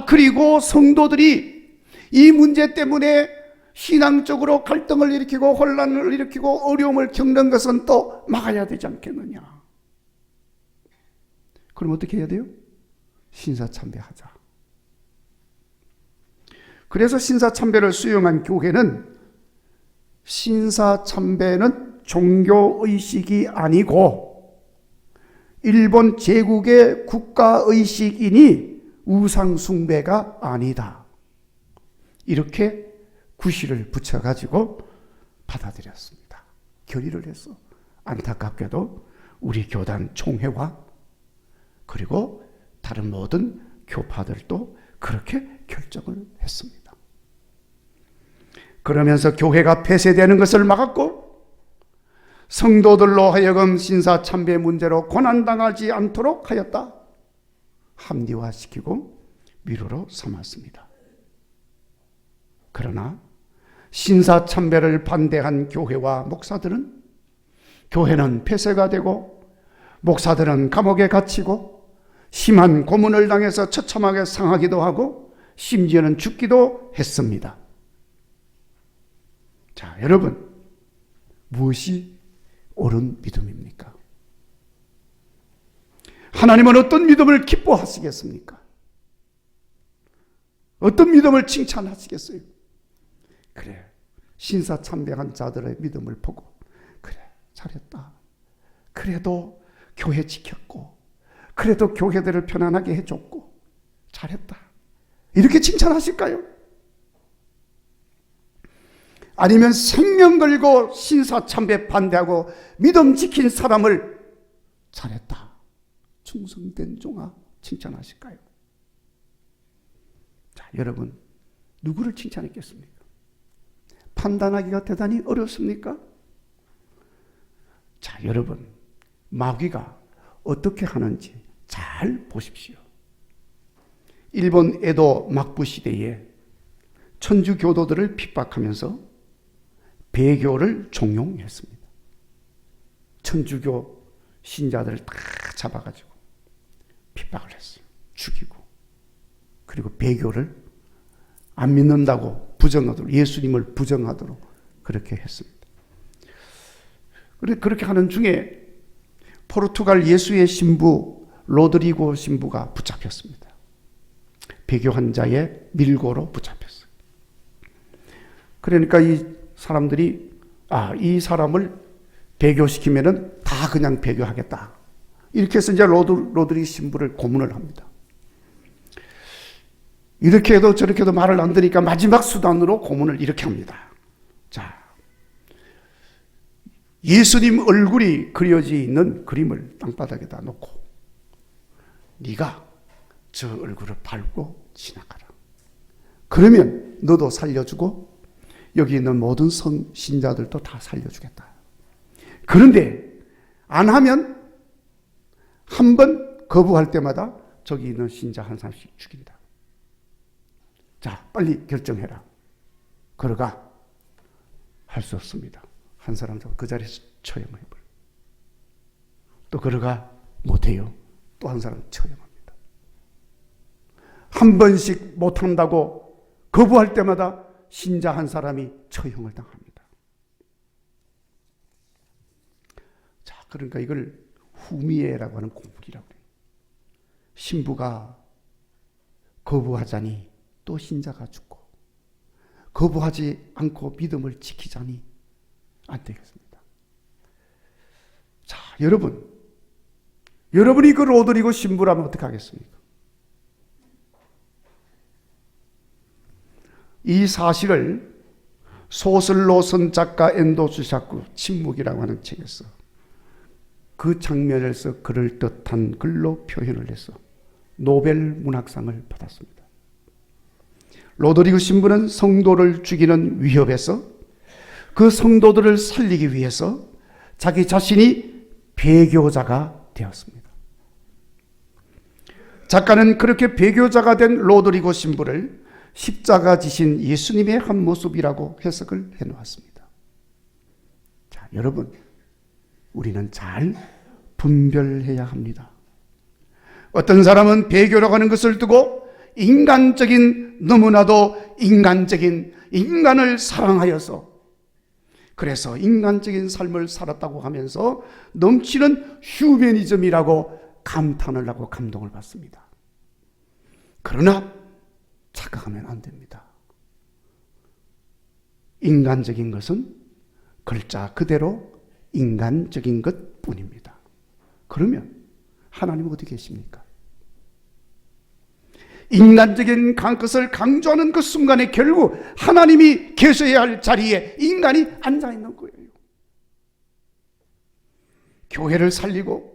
A: 그리고 성도들이 이 문제 때문에 신앙적으로 갈등을 일으키고 혼란을 일으키고 어려움을 겪는 것은 또 막아야 되지 않겠느냐. 그럼 어떻게 해야 돼요? 신사참배하자. 그래서 신사참배를 수용한 교회는 신사참배는 종교의식이 아니고 일본 제국의 국가의식이니 우상숭배가 아니다. 이렇게 구실을 붙여가지고 받아들였습니다. 결의를 했어. 안타깝게도 우리 교단 총회와 그리고 다른 모든 교파들도 그렇게 결정을 했습니다. 그러면서 교회가 폐쇄되는 것을 막았고 성도들로 하여금 신사참배 문제로 고난당하지 않도록 하였다. 합리화시키고 위로로 삼았습니다. 그러나 신사참배를 반대한 교회와 목사들은 교회는 폐쇄가 되고 목사들은 감옥에 갇히고 심한 고문을 당해서 처참하게 상하기도 하고 심지어는 죽기도 했습니다. 자, 여러분, 무엇이 옳은 믿음입니까? 하나님은 어떤 믿음을 기뻐하시겠습니까? 어떤 믿음을 칭찬하시겠어요? 그래, 신사참배한 자들의 믿음을 보고 그래, 잘했다. 그래도 교회 지켰고 그래도 교회들을 편안하게 해줬고 잘했다. 이렇게 칭찬하실까요? 아니면 생명 걸고 신사참배 반대하고 믿음 지킨 사람을 잘했다, 충성된 종아 칭찬하실까요? 자, 여러분, 누구를 칭찬했겠습니까? 판단하기가 대단히 어렵습니까? 자, 여러분, 마귀가 어떻게 하는지 잘 보십시오. 일본 에도 막부 시대에 천주 교도들을 핍박하면서 배교를 종용했습니다. 천주교 신자들을 다 잡아가지고 핍박을 했어요. 죽이고. 그리고 배교를 안 믿는다고 부정하도록, 예수님을 부정하도록 그렇게 했습니다. 그렇게 하는 중에 포르투갈 예수의 신부 로드리고 신부가 붙잡혔습니다. 배교 환자의 밀고로 붙잡혔어요. 그러니까 이 사람들이 이 사람을 배교시키면은 다 그냥 배교하겠다. 이렇게 해서 이제 로드리 신부를 고문을 합니다. 이렇게 해도 저렇게 해도 말을 안 들으니까 마지막 수단으로 고문을 이렇게 합니다. 자, 예수님 얼굴이 그려져 있는 그림을 땅바닥에다 놓고 네가 저 얼굴을 밟고 지나가라. 그러면 너도 살려주고 여기 있는 모든 신자들도 다 살려주겠다. 그런데 안 하면 한 번 거부할 때마다 저기 있는 신자 한 사람씩 죽인다. 자, 빨리 결정해라. 그러가 할 수 없습니다. 한 사람도 그 자리에서 처형해버려. 또 그러가 못해요. 또 한 사람은 처형합니다. 한 번씩 못한다고 거부할 때마다 신자 한 사람이 처형을 당합니다. 자, 그러니까 이걸 후미에라고 하는 공물이라고 해요. 신부가 거부하자니 또 신자가 죽고, 거부하지 않고 믿음을 지키자니 안 되겠습니다. 자, 여러분이 그 로드리고 신부라면 어떻게 하겠습니까? 이 사실을 소설로 쓴 작가 엔도 주샤쿠 침묵이라고 하는 책에서 그 장면에서 그럴듯한 글로 표현을 해서 노벨 문학상을 받았습니다. 로드리고 신부는 성도를 죽이는 위협에서 그 성도들을 살리기 위해서 자기 자신이 배교자가 되었습니다. 작가는 그렇게 배교자가 된 로드리고 신부를 십자가 지신 예수님의 한 모습이라고 해석을 해놓았습니다. 자, 여러분, 우리는 잘 분별해야 합니다. 어떤 사람은 배교라고 하는 것을 두고 너무나도 인간적인 인간을 사랑하여서, 그래서 인간적인 삶을 살았다고 하면서 넘치는 휴머니즘이라고 감탄을 하고 감동을 받습니다. 그러나 착각하면 안 됩니다. 인간적인 것은 글자 그대로 인간적인 것 뿐입니다. 그러면 하나님은 어디 계십니까? 인간적인 것을 강조하는 그 순간에 결국 하나님이 계셔야 할 자리에 인간이 앉아있는 거예요. 교회를 살리고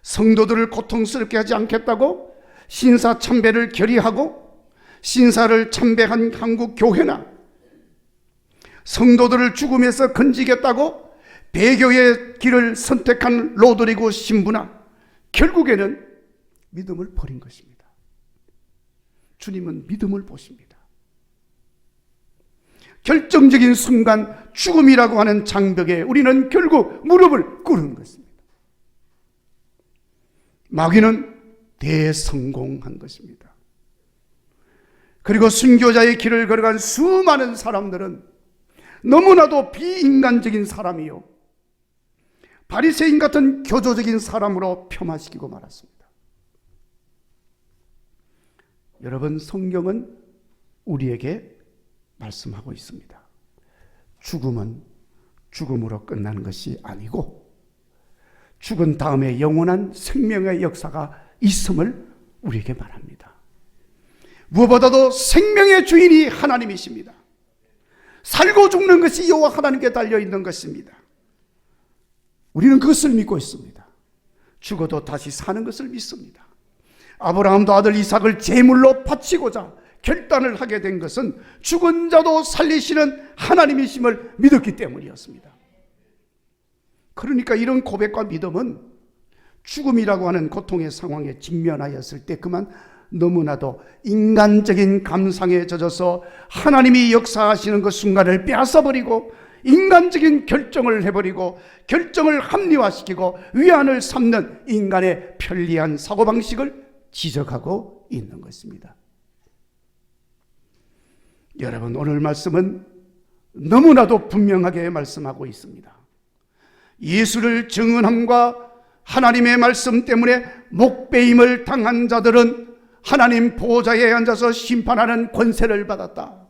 A: 성도들을 고통스럽게 하지 않겠다고 신사 참배를 결의하고 신사를 참배한 한국 교회나 성도들을 죽음에서 건지겠다고 배교의 길을 선택한 로드리고 신부나 결국에는 믿음을 버린 것입니다. 주님은 믿음을 보십니다. 결정적인 순간 죽음이라고 하는 장벽에 우리는 결국 무릎을 꿇은 것입니다. 마귀는 대성공한 것입니다. 그리고 순교자의 길을 걸어간 수많은 사람들은 너무나도 비인간적인 사람이요, 바리새인 같은 교조적인 사람으로 폄하시키고 말았습니다. 여러분, 성경은 우리에게 말씀하고 있습니다. 죽음은 죽음으로 끝나는 것이 아니고 죽은 다음에 영원한 생명의 역사가 있음을 우리에게 말합니다. 무엇보다도 생명의 주인이 하나님이십니다. 살고 죽는 것이 여호와 하나님께 달려있는 것입니다. 우리는 그것을 믿고 있습니다. 죽어도 다시 사는 것을 믿습니다. 아브라함도 아들 이삭을 제물로 바치고자 결단을 하게 된 것은 죽은 자도 살리시는 하나님이심을 믿었기 때문이었습니다. 그러니까 이런 고백과 믿음은 죽음이라고 하는 고통의 상황에 직면하였을 때 그만 너무나도 인간적인 감상에 젖어서 하나님이 역사하시는 그 순간을 빼앗아버리고 인간적인 결정을 해버리고 결정을 합리화시키고 위안을 삼는 인간의 편리한 사고방식을 지적하고 있는 것입니다. 여러분, 오늘 말씀은 너무나도 분명하게 말씀하고 있습니다. 예수를 증언함과 하나님의 말씀 때문에 목배임을 당한 자들은 하나님 보좌에 앉아서 심판하는 권세를 받았다.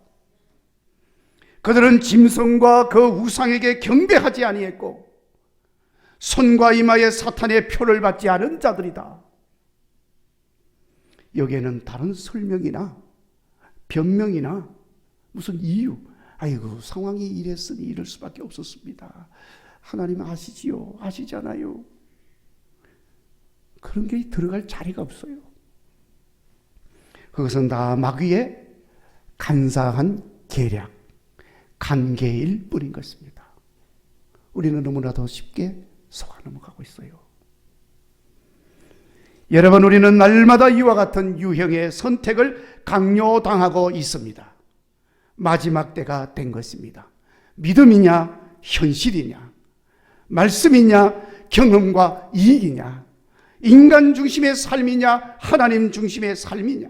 A: 그들은 짐승과 그 우상에게 경배하지 아니했고 손과 이마에 사탄의 표를 받지 않은 자들이다. 여기에는 다른 설명이나 변명이나 무슨 이유, 아이고 상황이 이랬으니 이럴 수밖에 없었습니다, 하나님 아시지요, 아시잖아요, 그런 게 들어갈 자리가 없어요. 그것은 다 마귀의 간사한 계략, 간계일 뿐인 것입니다. 우리는 너무나도 쉽게 속아 넘어가고 있어요. 여러분, 우리는 날마다 이와 같은 유형의 선택을 강요당하고 있습니다. 마지막 때가 된 것입니다. 믿음이냐 현실이냐, 말씀이냐 경험과 이익이냐, 인간 중심의 삶이냐, 하나님 중심의 삶이냐?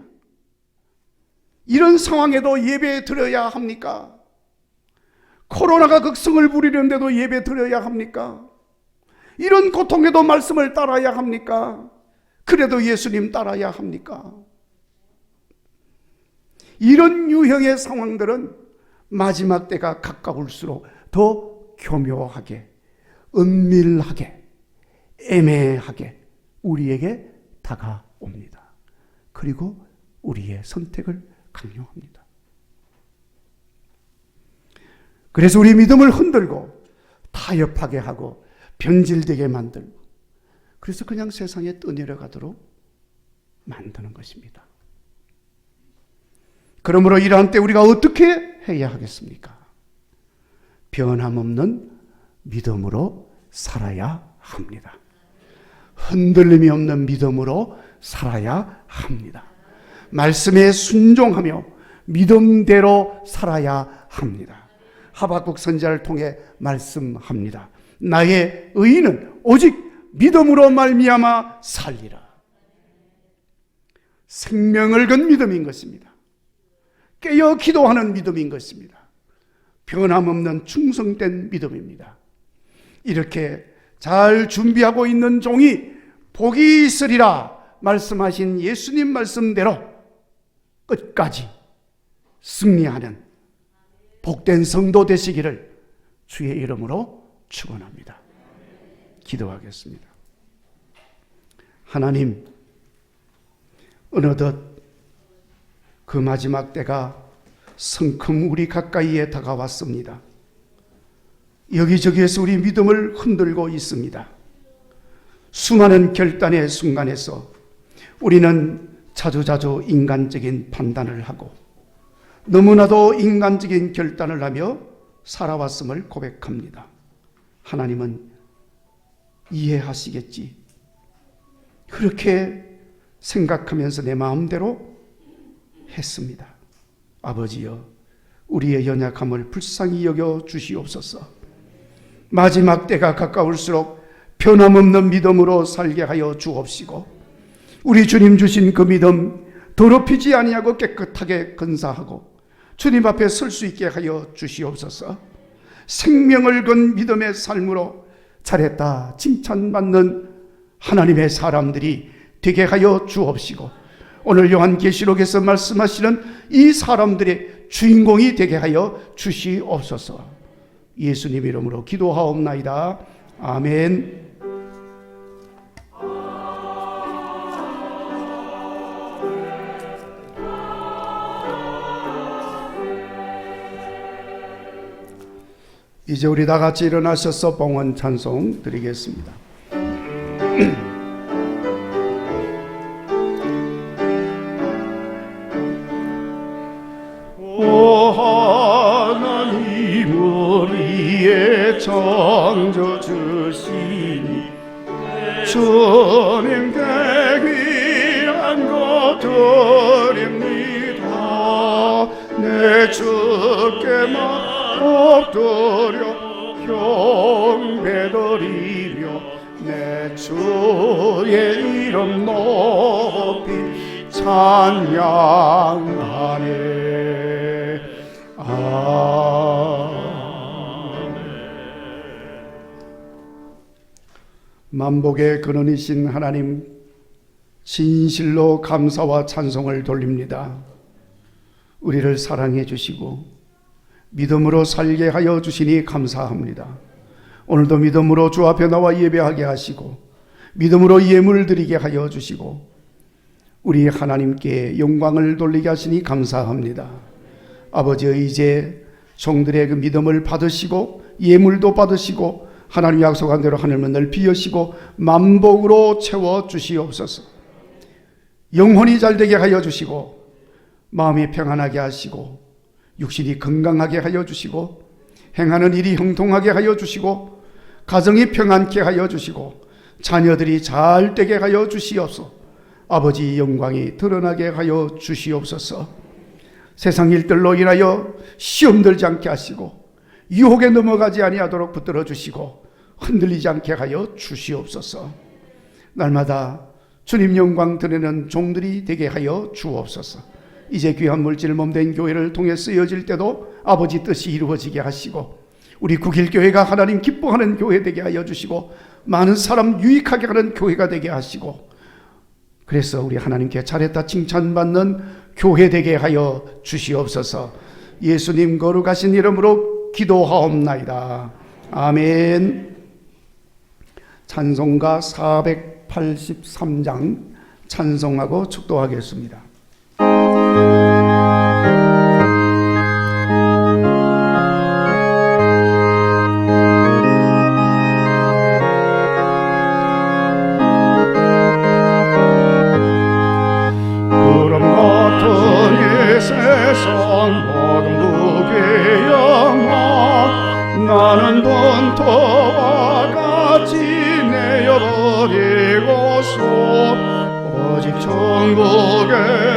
A: 이런 상황에도 예배 드려야 합니까? 코로나가 극성을 부리는데도 예배 드려야 합니까? 이런 고통에도 말씀을 따라야 합니까? 그래도 예수님 따라야 합니까? 이런 유형의 상황들은 마지막 때가 가까울수록 더 교묘하게, 은밀하게, 애매하게 우리에게 다가옵니다. 그리고 우리의 선택을 강요합니다. 그래서 우리 믿음을 흔들고 타협하게 하고 변질되게 만들고, 그래서 그냥 세상에 떠내려가도록 만드는 것입니다. 그러므로 이러한 때 우리가 어떻게 해야 하겠습니까? 변함없는 믿음으로 살아야 합니다. 흔들림이 없는 믿음으로 살아야 합니다. 말씀에 순종하며 믿음대로 살아야 합니다. 하박국 선지자를 통해 말씀합니다. 나의 의인은 오직 믿음으로 말미암아 살리라. 생명을 건 믿음인 것입니다. 깨어 기도하는 믿음인 것입니다. 변함없는 충성된 믿음입니다. 이렇게 잘 준비하고 있는 종이 복이 있으리라 말씀하신 예수님 말씀대로 끝까지 승리하는 복된 성도 되시기를 주의 이름으로 축원합니다. 기도하겠습니다. 하나님, 어느덧 그 마지막 때가 성큼 우리 가까이에 다가왔습니다. 여기저기에서 우리 믿음을 흔들고 있습니다. 수많은 결단의 순간에서 우리는 자주자주 인간적인 판단을 하고 너무나도 인간적인 결단을 하며 살아왔음을 고백합니다. 하나님은 이해하시겠지. 그렇게 생각하면서 내 마음대로 했습니다. 아버지여, 우리의 연약함을 불쌍히 여겨 주시옵소서. 마지막 때가 가까울수록 변함없는 믿음으로 살게 하여 주옵시고, 우리 주님 주신 그 믿음 더럽히지 아니하고 깨끗하게 건사하고 주님 앞에 설 수 있게 하여 주시옵소서. 생명을 건 믿음의 삶으로 잘했다 칭찬받는 하나님의 사람들이 되게 하여 주옵시고, 오늘 요한계시록에서 말씀하시는 이 사람들의 주인공이 되게 하여 주시옵소서. 예수님 이름으로 기도하옵나이다. 아멘. 이제 우리 다 같이 일어나셔서 봉헌 찬송 드리겠습니다.
B: 오 하나님, 우리의 창조 주시니 주님께 귀한 것 드립니다. 내 주께만 엎드려 경배드리며 내 주의 이름 높이 찬양하네. 아멘.
A: 만복의 근원이신 하나님, 진실로 감사와 찬송을 돌립니다. 우리를 사랑해 주시고 믿음으로 살게 하여 주시니 감사합니다. 오늘도 믿음으로 주 앞에 나와 예배하게 하시고 믿음으로 예물 드리게 하여 주시고 우리 하나님께 영광을 돌리게 하시니 감사합니다. 아버지의 이제 종들의 그 믿음을 받으시고 예물도 받으시고 하나님 약속한 대로 하늘문 넓히 여시고 만복으로 채워 주시옵소서. 영혼이 잘되게 하여 주시고 마음이 평안하게 하시고 육신이 건강하게 하여 주시고 행하는 일이 형통하게 하여 주시고 가정이 평안케 하여 주시고 자녀들이 잘 되게 하여 주시옵소서. 아버지 영광이 드러나게 하여 주시옵소서. 세상 일들로 인하여 시험 들지 않게 하시고 유혹에 넘어가지 아니하도록 붙들어 주시고 흔들리지 않게 하여 주시옵소서. 날마다 주님 영광 드리는 종들이 되게 하여 주옵소서. 이제 귀한 물질 몸된 교회를 통해 쓰여질 때도 아버지 뜻이 이루어지게 하시고, 우리 국일교회가 하나님 기뻐하는 교회 되게 하여 주시고, 많은 사람 유익하게 하는 교회가 되게 하시고, 그래서 우리 하나님께 잘했다 칭찬받는 교회 되게 하여 주시옵소서. 예수님 거룩하신 이름으로 기도하옵나이다. 아멘. 찬송가 483장 찬송하고 축도하겠습니다.
B: 구름 같은 이 세상 모든 무게 영화 나는 돈토와 같이 내어버리고서 오직 천국의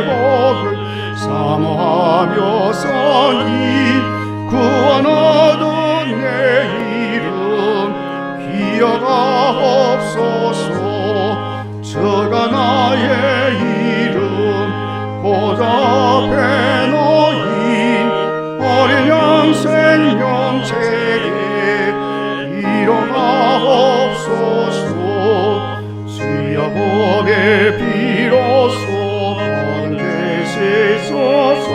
B: 복을 사모하며 사니 구원 얻은 내 이름 기억하옵소서. 저가 나의 이름 보좌 앞에 놓인 어린 양 생명책에 이뤄가옵소서. 주여 복의 비로소 모든 되시소서.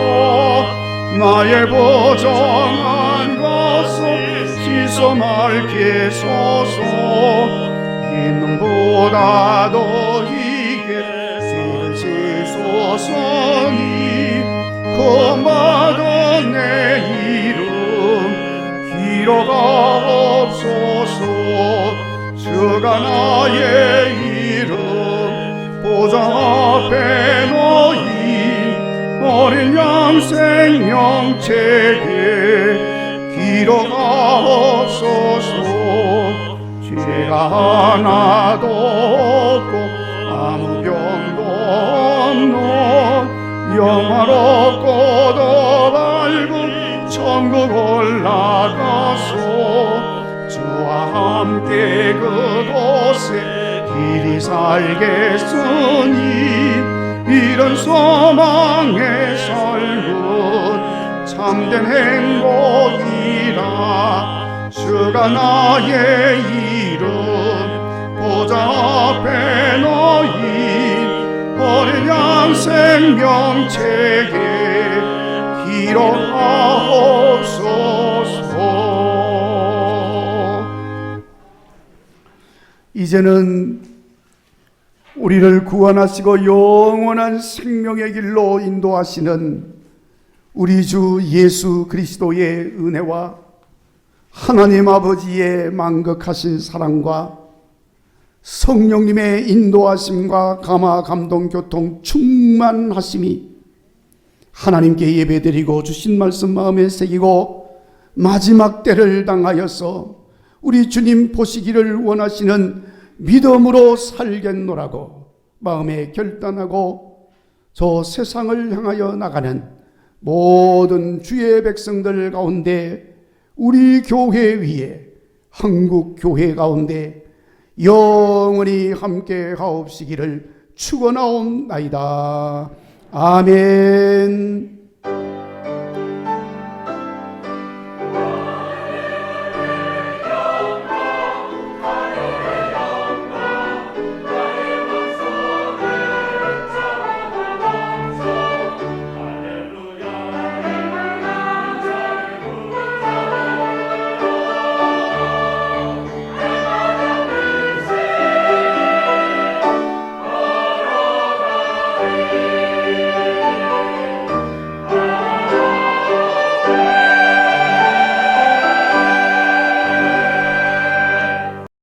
B: 나의 보정한 것을 씻어 맑게 소서. 있는보다 더 이게 쓰시소서니 구원받은 내 이름 기록하옵소서. 주가 나의 이름 보좌 앞에 놓인 어린 양 생명책에 기록하옵소서. 죄가 하나도 없고 아무 병도 없는 영화롭고도 밝은 천국 올라가서 주와 함께 그곳에 길이 살겠으니 이런 소망의 삶은 참된 행복이라. 주가 나의 이름 보좌 앞에 놓인 어린 양 생명책에 기록하옵소서.
A: 이제는 우리를 구원하시고 영원한 생명의 길로 인도하시는 우리 주 예수 그리스도의 은혜와 하나님 아버지의 만극하신 사랑과 성령님의 인도하심과 감화 감동 교통 충만하심이 하나님께 예배드리고 주신 말씀 마음에 새기고 마지막 때를 당하여서 우리 주님 보시기를 원하시는 믿음으로 살겠노라고 마음에 결단하고 저 세상을 향하여 나가는 모든 주의 백성들 가운데, 우리 교회 위에 한국 교회 가운데 영원히 함께 하옵시기를 축원하옵나이다. 아멘.